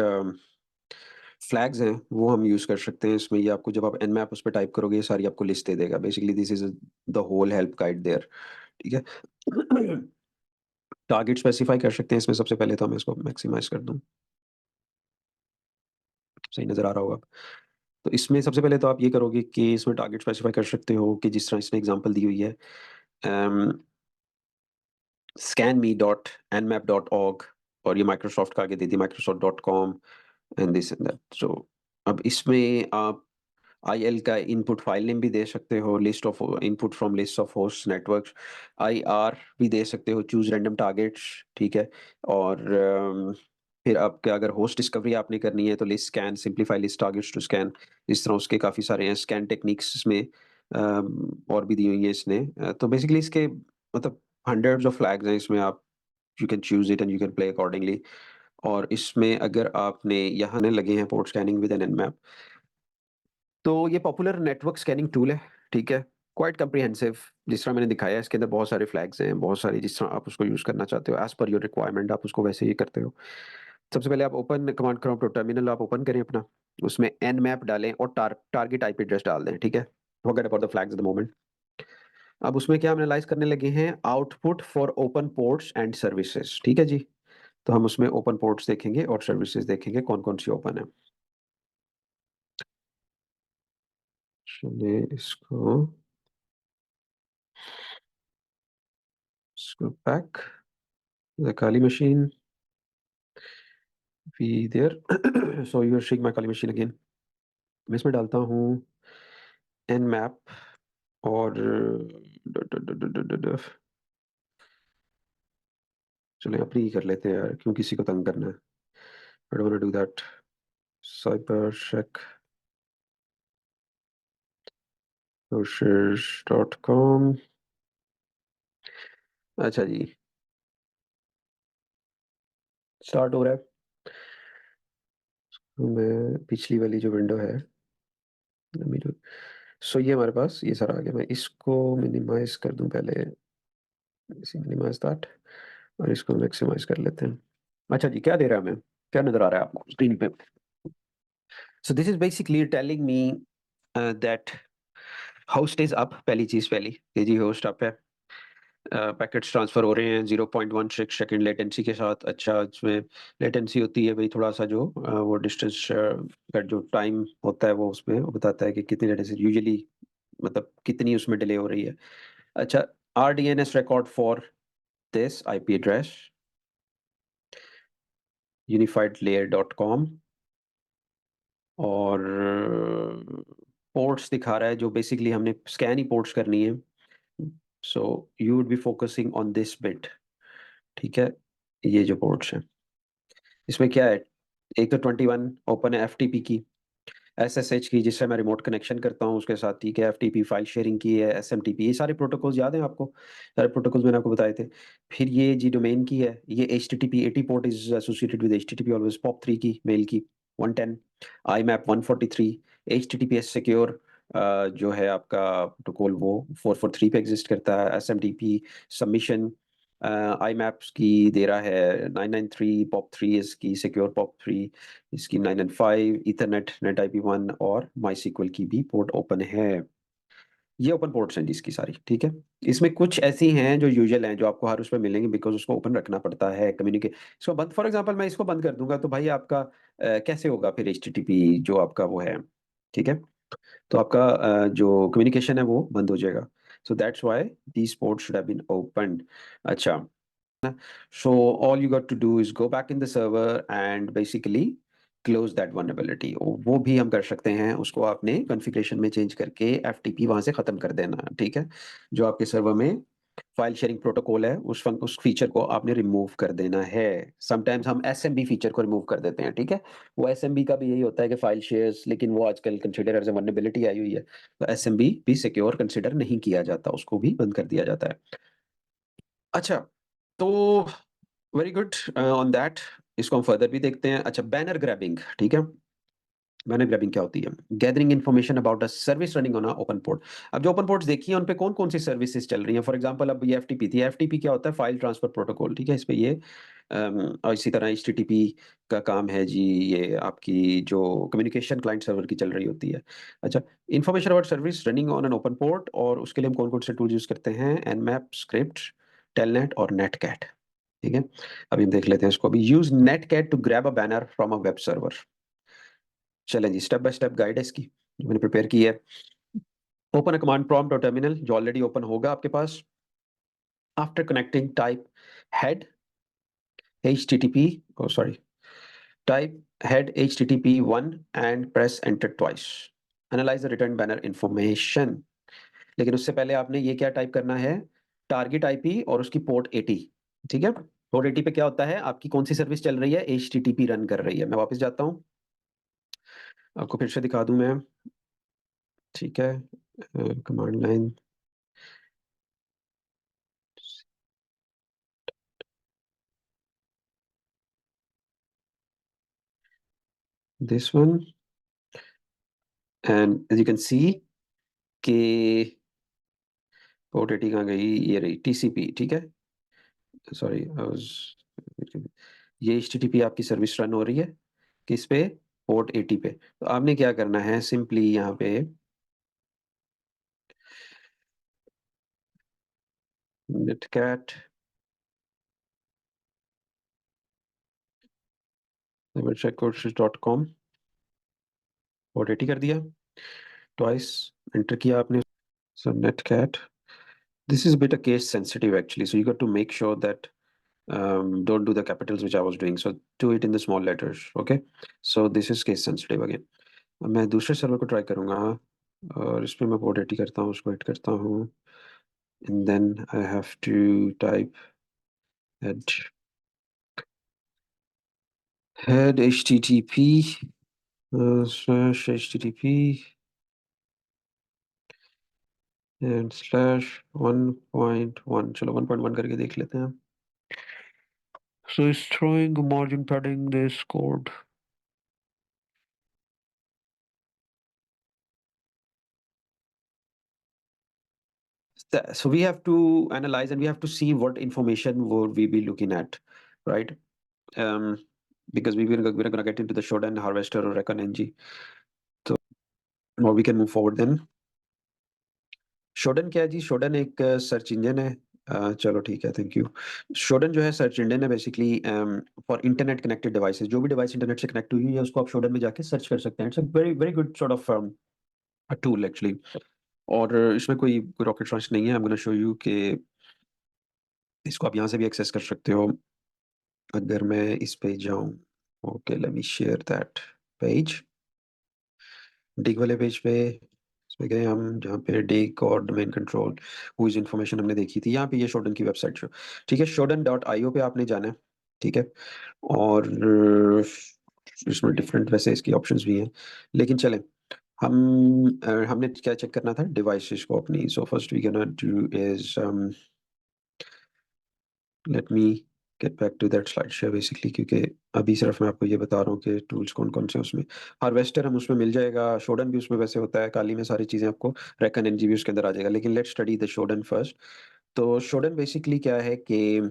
फ्लैग्स हैं वो हम यूज़ कर सकते हैं इसमें। ये आपको जब आप nmap उस पे टाइप करोगे ये सारी आपको लिस्ट दे देगा। Basically this is the whole help guide there, ठीक है। टारगेट स्पेसिफाई कर सकते हैं इसमें। सबसे पहले तो मैं इसको मैक्सिमाइज़ कर दूँ, सही नज़र आ रहा होगा। तो इसमें सबसे पहले तो आप ये करोगे कि इसमें टारगेट स्पेसिफाई कर सकते हो कि जिस तरह इसने एग्ज़ाम्पल दी हुई है, अम, scanme.nmap.org और ये माइक्रोसॉफ्ट का आगे दे दी microsoft.com and this and that. So अब इसमें आप IL का इनपुट फाइल नेम भी दे सकते हो, list of input from list of host network. IR भी दे सकते हो, चूज रैंडम टारगेट्स, ठीक है। और फिर आपके अगर होस्ट डिस्कवरी आपने करनी है तो list scan, simplify list targets to scan, इस तरह उसके काफ़ी सारे हैं स्कैन टेक्निक्स इसमें। और भी दी हुई है इसने। तो बेसिकली इसके मतलब हंड्रेड्स ऑफ फ्लैग्स हैं इसमें, आप you can choose it and you can play accordingly. और इसमें अगर आपने यहाँ लगे हैं port scanning with an nmap, तो ये पॉपुलर नेटवर्क स्कैनिंग टूल है, ठीक है। क्वाइट कम्प्रिहेंसिव, जिस तरह मैंने दिखाया है, इसके अंदर बहुत सारे फ्लैग्स हैं, बहुत सारी, जिस तरह आप उसको यूज़ करना चाहते हो एज पर योर रिक्वायरमेंट, आप उसको वैसे ही करते हो। सबसे पहले आप ओपन कमांड प्रॉम्प्ट टर्मिनल आप ओपन करें अपना, उसमें nmap डालें और टारगेट आईपी एड्रेस डाल दें, ठीक है। Forget about the flags eight the moment. अब उसमें क्या हम एनालाइज करने लगे हैं, output for open ports and services, ठीक है जी। तो हम उसमें ओपन पोर्ट्स देखेंगे और सर्विसेज देखेंगे कौन कौन सी ओपन है। चलिए इसको back the Kali machine be there. So you are seeing my Kali machine again. मैं इसमें डालता हूँ nmap और चलिए अपनी ही कर लेते हैं यार, क्यों किसी को तंग करना है। I don't want to do that. cybercheck sources.com। अच्छा जी, स्टार्ट हो रहा है। तो मैं पिछली वाली जो विंडो है, सो ये हमारे पास ये सारा आ गया। मैं इसको मिनिमाइज कर दूं पहले, मिनिमाइज दैट, और इसको मैक्सिमाइज कर लेते हैं। अच्छा जी, क्या दे रहा है हमें, क्या नजर आ रहा है आपको स्क्रीन पे? सो this is basically telling me that host is up, पहली चीज पहली कि जी होस्ट अप है। पैकेट्स ट्रांसफर हो रहे हैं 0.16 सेकंड लेटेंसी के साथ। अच्छा, इसमें लेटेंसी होती है भाई थोड़ा सा जो वो डिस्टेंस का जो टाइम होता है वो उसमें वो बताता है कि कितनी लेटेंसी यूजुअली, मतलब कितनी उसमें डिले हो रही है। अच्छा, RDNS record for this IP address unifiedlayer.com, और पोर्ट्स दिखा रहा है जो बेसिकली हमने स्कैन ही पोर्ट्स करनी है। So you would be focusing on this bit, ठीक है। ये जो पोर्ट्स हैं इसमें क्या है, एक तो 21 ओपन है FTP की, SSH की जिससे मैं रिमोट कनेक्शन करता हूँ उसके साथ, ठीक है। FTP फाइल शेयरिंग की है, SMTP, ये सारे प्रोटोकॉल्स याद हैं आपको, सारे प्रोटोकॉल्स मैंने आपको बताए थे। फिर ये जी डोमेन की है, ये HTTP 80 port is associated with HTTP always, POP3 की मेल की 110, IMAP 143, HTTPS सिक्योर जो है आपका प्रोटोकॉल वो 443 पे एग्जिस्ट करता है। SMTP सबमिशन IMAPs की दे रहा है 993, POP3 इसकी सिक्योर POP3, इसकी 995, ईथरनेट नेट IP1 और MySQL की भी पोर्ट ओपन है। ये ओपन पोर्ट्स हैं जिसकी सारी, ठीक है। इसमें कुछ ऐसी हैं जो यूजुअल हैं, जो आपको हर उसमें मिलेंगी, बिकॉज उसको ओपन रखना पड़ता है कम्युनिकेट। इसको बंद, फॉर एग्जांपल मैं इसको बंद कर दूंगा तो भाई आपका कैसे होगा फिर HTTP जो आपका वो है, ठीक है। तो आपका जो कम्युनिकेशन है वो बंद हो जाएगा। So that's why these ports should have been opened. अच्छा, so all you got to do is go back in the server and basically close that vulnerability। वो भी हम कर सकते हैं, उसको आपने कॉन्फ़िगरेशन में चेंज करके FTP वहां से खत्म कर देना, ठीक है। जो आपके सर्वर में फाइल शेयरिंग प्रोटोकॉल है उस फीचर को आपने रिमूव कर देना है। समटाइम्स हम SMB फीचर को रिमूव कर देते हैं, ठीक है। वो SMB का भी यही होता है कि फाइल शेयर्स, लेकिन वो आजकल कंसिडर एज ए वल्नरेबिलिटी आई हुई है, तो SMB भी सिक्योर कंसिडर नहीं किया जाता, उसको भी बंद कर दिया जाता है। अच्छा, तो वेरी गुड ऑन दैट, इसको हम फर्दर भी देखते हैं। अच्छा, बैनर ग्रैबिंग, ठीक है। बैनर ग्रैबिंग क्या होती है? Gathering information about a service running on a open port. अब जो ओपन पोर्ट्स देखी है उन पे कौन कौन सी सर्विसेज चल रही हैं। फॉर एग्जांपल अब ये FTP थी, FTP क्या होता है, फाइल ट्रांसफर प्रोटोकॉल, ठीक है। इस पे ये और इसी तरह HTTP का काम है जी, ये आपकी जो कम्युनिकेशन क्लाइंट सर्वर की चल रही होती है। अच्छा, information about service running on an open port, और उसके लिए हम कौन कौन से टूल यूज करते हैं, nmap, स्क्रिप्ट, टेलनेट और नेटकैट, ठीक है। अभी हम देख लेते हैं इसको। अभी use Netcat to grab a banner from a web server. चलें जी, स्टेप बाय स्टेप गाइड है इसकी जो मैंने प्रिपेयर की है। ओपन अ कमांड प्रॉम्प्ट और टर्मिनल, जो ऑलरेडी ओपन होगा आपके पास। After connecting type head HTTP, oh sorry, type head HTTP1 and press enter twice। Analyse the return banner information. लेकिन उससे पहले आपने ये क्या टाइप करना है, टारगेट आईपी और उसकी पोर्ट 80। ठीक है, पोर्ट 80 पे क्या होता है, आपकी कौन सी सर्विस चल रही है, HTTP रन कर रही है। मैं वापस जाता हूँ, आपको फिर से दिखा दूं मैं। ठीक है, command line, this one, and as you can see कि पोर्ट 80 कहाँ गई, ये रही TCP। ठीक है, सॉरी, ये HTTP आपकी सर्विस रन हो रही है किस पे, पोर्ट 80 पे। तो आपने क्या करना है, सिंपली यहाँ पे netcat checkcourses.com, पोर्ट 80 कर दिया, ट्वाइस एंटर किया आपने। So netcat, this is a bit a case sensitive actually, so you got to make sure that don't do the capitals which I was doing, so do it in the small letters. Okay, so this is case sensitive again. अब मैं दूसरे server को try करूंगा और इस पे मैं port 80 करता हूँ, उसको हिट करता हूँ, and then I have to type head HTTP slash HTTP and slash 1.1, चलो 1.1 करके देख लेते हैं। So it's throwing margin padding this code. So we have to analyze and we have to see what information would we be looking at, right? Um, because we're gonna get into the Shodan harvester or Recon NG. So or we can move forward then. Shodan क्या है जी, Shodan एक search engine है। चलो ठीक है, thank you. Shodan जो है search engine है basically for internet connected devices, जो भी डिवाइस इंटरनेट से कनेक्ट हुई है उसको आप Shodan में जाके सर्च कर सकते हैं। It's a very very good sort of a tool actually. और इसमें कोई रॉकेट साइंस नहीं है। आई एम गोना शो यू कि इसको आप यहाँ से भी एक्सेस कर सकते हो। अगर मैं इस पे जाऊँ, okay let me share that page, dig वाले पेज पे, इस पे गए हम जहाँ पे डिग और डोमेन कंट्रोल हुईज इन्फॉर्मेशन हमने देखी थी, यहाँ पे ये शोडन की वेबसाइट शो। ठीक है, shodan.io पे आपने जाना है। ठीक है, और इसमें डिफरेंट वैसे इसकी ऑप्शंस भी हैं, लेकिन चलें हमने क्या चेक करना था, डिवाइसेस को अपनी। So first we can do is let me get back to that slide share basically, क्योंकि अभी सिर्फ मैं आपको ये बता रहा हूँ कि टूल्स कौन कौन से हैं उसमें। हार्वेस्टर हम उसमें मिल जाएगा, शोडन भी उसमें वैसे होता है, काली में सारी चीज़ें आपको, रेकन एनजी भी उसके अंदर आ जाएगा, लेकिन लेट्स स्टडी द शोडन फर्स्ट। तो शोडन बेसिकली क्या है कि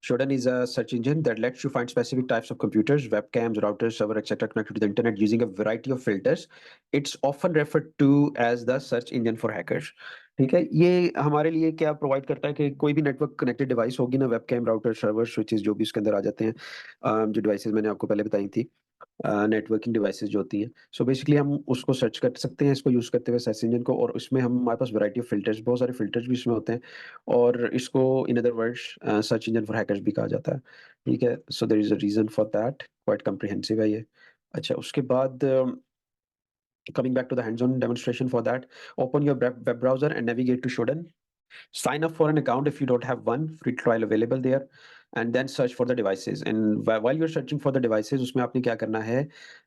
Shodan is a search engine that lets you find specific types of computers, webcams, routers, server, etc. connected to the internet using a variety of filters. It's often referred to as the search engine for hackers. ठीक है, ये हमारे लिए क्या provide करता है कि कोई भी नेटवर्क कनेक्टेड डिवाइस होगी ना, वेबकैम, राउटर, सर्वर, स्विचेस, जो भी उसके अंदर आ जाते हैं, जो डिवाइसेस मैंने आपको पहले बताई थी, नेटवर्किंग डिवाइसेस जो होती हैं। सो बेसिकली हम उसको सर्च कर सकते हैं इसको यूज़ करते हुए सर्च इंजन को, और उसमें हम हमारे पास वैरायटी ऑफ फिल्टर्स, बहुत सारे फिल्टर्स भी इसमें होते हैं, और इसको in other words search engine for hackers भी कहा जाता है। ठीक है, so there is a reason for that, quite comprehensive है ये। अच्छा, उसके बाद coming back to the hands-on demonstration for that, open your web browser and navigate to Shodan. Sign up for an account if you don't have one, free trial available there, and then search for the devices. And while you're searching for the devices, उसमें आपने क्या करना है,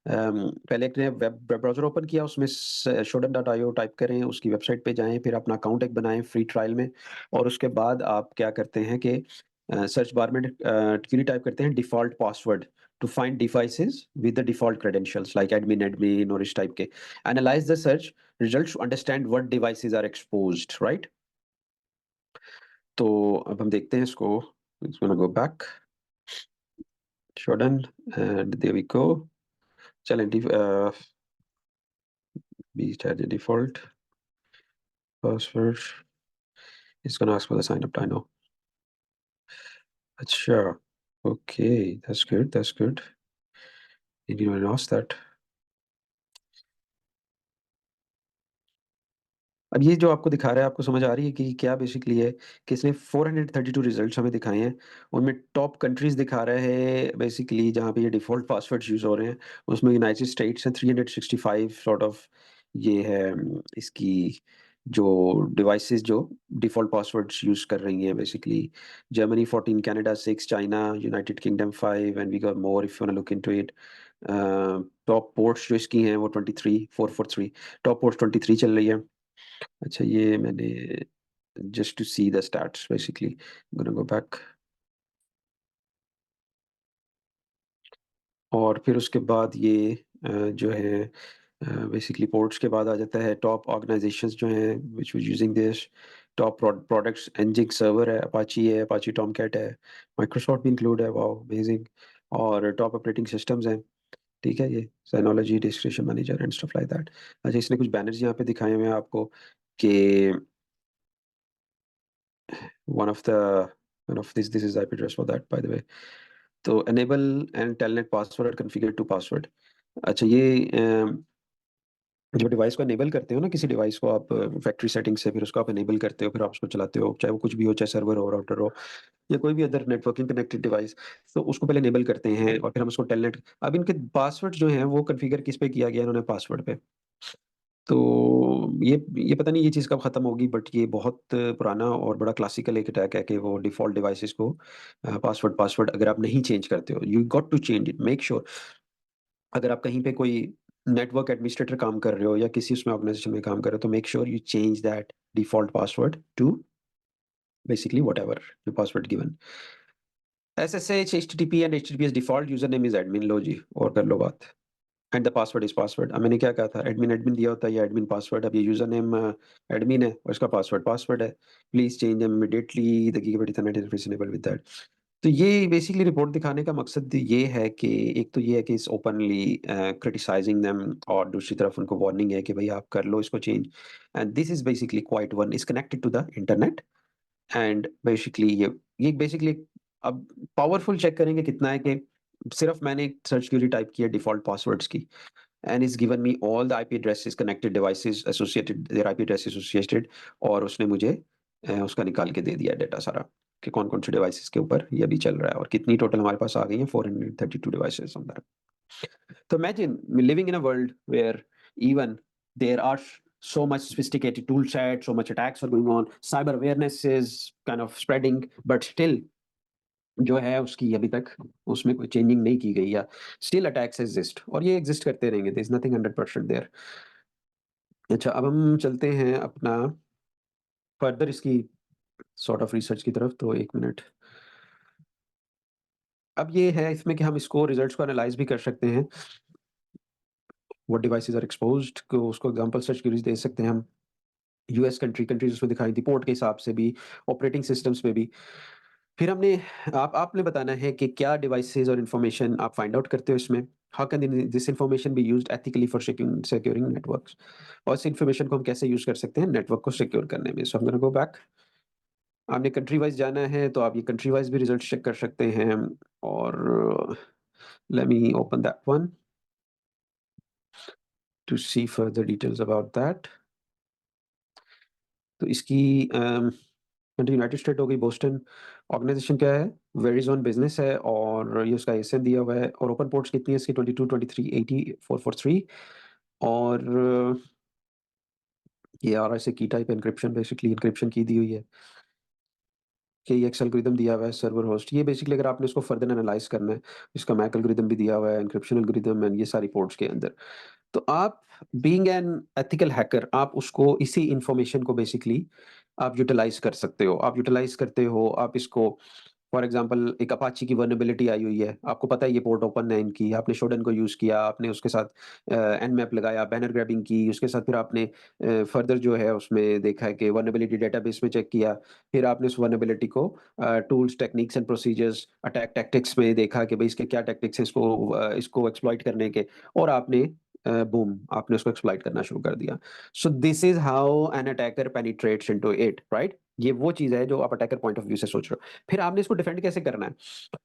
पहले एक web browser open किया, उसमें shodan.io type करें, उसकी वेबसाइट पे जाएं, फिर अपना अकाउंट एक बनाएं फ्री ट्रायल में, और उसके बाद आप क्या करते हैं कि सर्च बार में क्यूरी टाइप करते हैं default password to find devices with the default credentials like admin और इस टाइप के। Analyze the search results to understand what devices are exposed, right? तो अब हम देखते हैं इसको। It's gonna go back, Shodan, and there we go. चलें, we set the default password. It's gonna ask for the sign up, I know. अच्छा, okay, that's good, that's good. Didn't even ask that. अब ये जो आपको दिखा रहा है, आपको समझ आ रही है कि क्या बेसिकली है, कि इसने 432 रिजल्ट्स हमें दिखाए हैं। उनमें टॉप कंट्रीज दिखा रहा है बेसिकली, जहाँ पे ये डिफॉल्ट पासवर्ड्स यूज हो रहे हैं, उसमें यूनाइटेड स्टेट्स हैं 365 सॉर्ट ऑफ, ये है इसकी जो डिवाइसेस जो डिफ़ॉल्ट पासवर्ड्स यूज़ कर रही हैं basically Germany 14, Canada 6, China, United Kingdom 5 and we got more if you want to look into it. Top ports जो इसकी हैं वो 23 443 टॉप पोर्ट्स 23 चल रही है। अच्छा ये मैंने just to see the stats basically gonna go back और फिर उसके बाद ये जो है बेसिकली पोर्ट्स के बाद आ जाता है टॉप ऑर्गेनाइजेशंस जो हैं which was using this top products Nginx server है अपाची टॉमकैट है माइक्रोसॉफ्ट भी इंक्लूड है वाओ अमेजिंग और टॉप ऑपरेटिंग सिस्टम्स हैं ठीक है ये Synology description manager and stuff like that अच्छा इसने कुछ बैनर्स यहाँ पे दिखाए हुए हैं आपको कि one of the one of this is IP address for that by the way तो enable and Telnet password configure to password अच्छा ये जब डिवाइस को एनेबल करते हो ना किसी डिवाइस को आप फैक्ट्री सेटिंग से फिर उसको आप एनेबल करते हो फिर आप उसको चलाते हो चाहे वो कुछ भी हो चाहे सर्वर हो राउटर हो या कोई भी अदर नेटवर्किंग कनेक्टेड डिवाइस तो उसको पहले एनेबल करते हैं और फिर हम उसको टेलनेट अब इनके पासवर्ड जो हैं वो कॉन्फ़िगर किस पे किया गया इन्होंने पासवर्ड पे। तो ये पता नहीं ये चीज़ कब खत्म होगी बट ये बहुत पुराना और बड़ा क्लासिकल एक अटैक है कि वो डिफ़ॉल्ट डिवाइसेज़ को पासवर्ड पासवर्ड अगर आप नहीं चेंज करते हो you got to change it make sure अगर आप कहीं पे कोई नेटवर्क एडमिनिस्ट्रेटर काम कर रहे हो या किसी उसमें ऑर्गेनाइज़ेशन में काम कर रहे हो तो make sure you change that default password to basically whatever your password given. SSH, HTTP and HTTPS default user name is admin लो जी और कर लो बात। And the password is password. अब मैंने क्या कहा था एडमिन एडमिन दिया होता है या एडमिन पासवर्ड अब ये यूज़र नेम एडमिन है और इसका पासवर्ड पासवर्ड है। Please change them immediately the gigabyte Ethernet interface enable with that. तो ये बेसिकली रिपोर्ट दिखाने का मकसद ये है कि एक तो ये है कि इट्स ओपनली क्रिटिसाइजिंग देम और दूसरी तरफ उनको वार्निंग है कि भई आप कर लो इसको change and this is basically quite one is connected to the internet and basically ये बेसिकली अब पावरफुल चेक करेंगे कितना है कि सिर्फ मैंने एक सर्च क्वेरी टाइप किया डिफ़ॉल्ट पासवर्ड्स की and it's given me all the IP addresses connected devices associated their IP address associated और उसने मुझे उसका निकाल के दे दिया डाटा सारा कि कौन-कौन से डिवाइसेस के ऊपर ये अभी चल रहा है और कितनी टोटल हमारे पास आ गई है 432 devices on that. So imagine we're living in a world where even there are so much sophisticated tool set, so much attacks are going on, cyber awareness is kind of spreading, but still जो है उसकी अभी तक उसमें कोई changing नहीं की गई या स्टिल अटैक्स एग्जिस्ट और ये एग्जिस्ट करते रहेंगे देयर इज नथिंग 100% देयर। अच्छा अब हम चलते हैं अपना फर्दर इसकी सॉर्ट ऑफ रिसर्च की तरफ तो 1 मिनट। अब ये है इसमें कि हम इसको रिजल्ट्स को एनालाइज़ भी कर सकते हैं। व्हाट डिवाइसेज़ आर एक्सपोज्ड को उसको एग्जांपल सर्च क्वेरीज़ दे सकते हैं हम। यूएस कंट्रीज़ उसमें दिखाई थी पोर्ट के हिसाब से भी, ऑपरेटिंग सिस्टम्स में भी। फिर हमने आपने बताना है कि क्या डिवाइसेज़ और इन्फॉर्मेशन आप फाइंड आउट करते हो इसमें। How can this information be used ethically for securing networks और इस इन्फॉर्मेशन को हम कैसे यूज़ कर सकते हैं नेटवर्क को सिक्योर करने में। So I am gonna go back. आपने कंट्री वाइज़ जाना है तो आप ये कंट्री वाइज़ भी रिज़ल्ट चेक कर सकते हैं और let me open that one to see further details about that. तो इसकी कंट्री यूनाइटेड स्टेट हो गई बोस्टन। ऑर्गेनाइज़ेशन क्या है? वेरिज़ॉन बिज़नेस है और ये उसका एसएन दिया हुआ है और ओपन पोर्ट्स कितनी है इसकी 22, 23, 80, 443 और ये आरएसए की टाइप एन्क्रिप्शन बेसिकली एन्क्रिप्शन की दी हुई है। केईएक्स एल्गोरिदम दिया हुआ है सर्वर होस्ट। ये बेसिकली अगर आपने इसको फर्दर एनालाइज़ करना है, इसका मैक एल्गोरिदम भी दिया हुआ है, एन्क्रिप्शन एल्गोरिदम एंड ये सारी पोर्ट्स के अंदर। तो आप बीइंग एन एथिकल हैकर आप उसको इसी इन्फॉर्मेशन को बेसिकली आप यूटिलाइज़ कर सकते हो। आप यूटिलाइज़ करते हो, आप इसको फॉर एग्ज़ाम्पल एक अपाची की वल्नरेबिलिटी आई हुई है, आपको पता है ये पोर्ट ओपन है इनकी, आपने शोडन को यूज़ किया, आपने उसके साथ एनमैप लगाया, बैनर ग्रैबिंग की, उसके साथ फिर आपने फर्दर जो है उसमें देखा है कि वल्नरेबिलिटी डेटाबेस में चेक किया, फिर आपने उस वल्नरेबिलिटी को tools, techniques and procedures, attack tactics में देखा कि भई इसके क्या टैक्टिक्स हैं इसको एक्सप्लॉइट करने के और आपने बूम आपने उसको एक्सप्लॉइट करना शुरू कर दिया। So this is how an attacker penetrates into it, right? ये वो चीज़ है जो आप अटैकर पॉइंट ऑफ व्यू से सोच रहे हो। फिर आपने इसको डिफेंड कैसे करना है?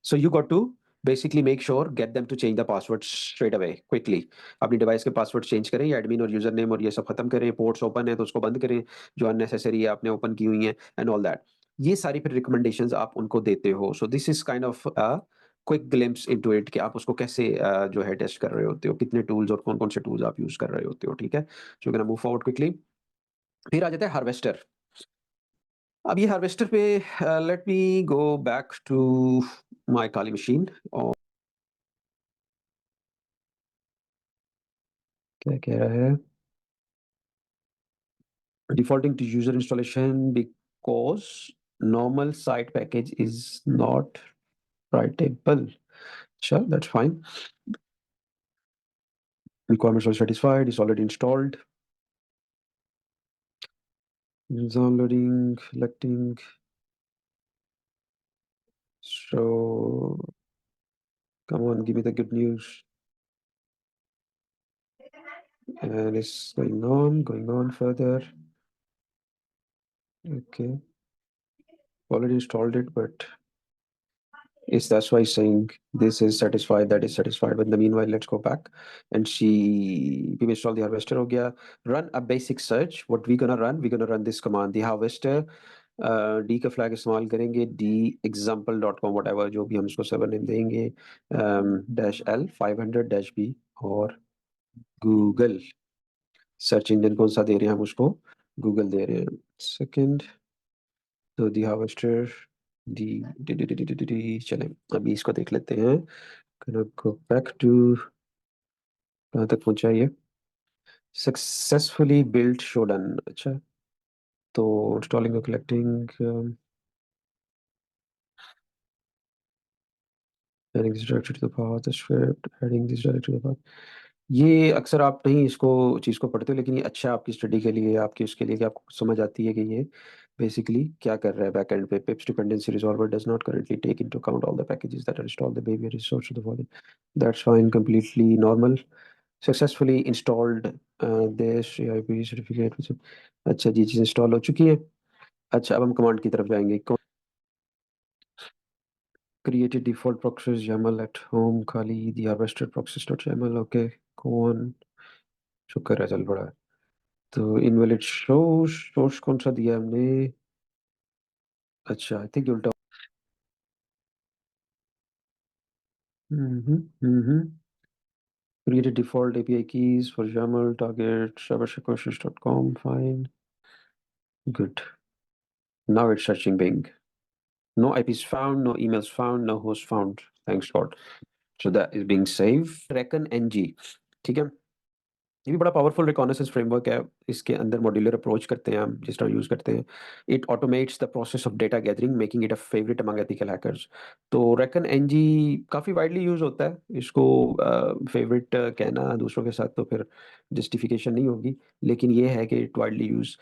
So you got to basically make sure get them to change the password straight away quickly. अपनी डिवाइस के पासवर्ड चेंज करें, या एडमिन और यूजर नेम और ये सब खत्म करें, पोर्ट्स ओपन है तो उसको बंद करें, जो अननेसेसरी है आपने ओपन की हुई हैं एंड ऑल दैट। ये सारी फिर रिकमेंडेशंस आप उनको देते हो। So this is kind of a quick glimpse into it कि आप उसको कैसे जो है टेस्ट कर रहे होते हो, कितने टूल्स और कौन-कौन से टूल्स आप यूज़ कर रहे होते हो, ठीक है? So we gonna move forward quickly. फिर आ जाता है हार्वेस्टर। अब ये हार्वेस्टर पे let me go back to my Kali machine और क्या कह रहा है? Defaulting to user installation because normal site package is not writable. Sure, that's fine. Requirements are satisfied, it's already installed. It's downloading, selecting. So, come on, give me the good news. And it's going on further. Okay, already installed it, but yes, that's why saying this is satisfied, that is satisfied. But in the meanwhile, let's go back and see. We install the harvester. हो गया. Run a basic search. What we gonna run? We're gonna run this command. The harvester. D का flag इस्तेमाल करेंगे. D example.com whatever जो भी हम इसको server name देंगे. Dash L 500 dash B और Google. Search engine कौन सा दे रहे हैं हम उसको? Google दे रहे हैं. Second. तो the harvester. चलें अभी इसको देख लेते हैं. Gonna go back to कहाँ तक पहुँचा ये? Successfully built show done. अच्छा तो installing और collecting adding this directory to the path, the script, adding this directory to the path. ये अक्सर आप नहीं इसको चीज़ को पढ़ते हो लेकिन ये अच्छा आपकी स्टडी के लिए, आपके उसके लिए कि आपको समझ आती है कि ये बेसिकली क्या कर रहा है बैकएंड पे. Pip's dependency resolver does not currently take into account all the packages that are installed the behaviour resource to the following. That's fine, completely normal. Successfully installed this AIP certificate. अच्छा जी, चीज़ install हो चुकी है. अच्छा अब हम command की तरफ जाएंगे. Created default proxies YAML at home खाली the harvested proxies.yaml. Okay go on. शुक्र है चल पड़ा है. तो invalid source कौन सा दिया हमने? अच्छा आई थिंक उल्टा. हम्म. Created default API keys for YAML target server.com. Fine, good. Now it's searching Bing. No IPs found, no emails found, no host found. Thanks God. So that is being saved. Reckon NG. ठीक है. ये भी बड़ा powerful recognisance framework है. इसके अंदर modular approach करते हैं हम, जिस तरह यूज़ करते हैं. It automates the process of data gathering making it a favourite among ethical hackers. तो रेकन एनजी काफ़ी वाइडली यूज़ होता है. इसको फेवरेट कहना दूसरों के साथ तो फिर जस्टिफिकेशन नहीं होगी, लेकिन ये है कि इट वाइडली यूज़.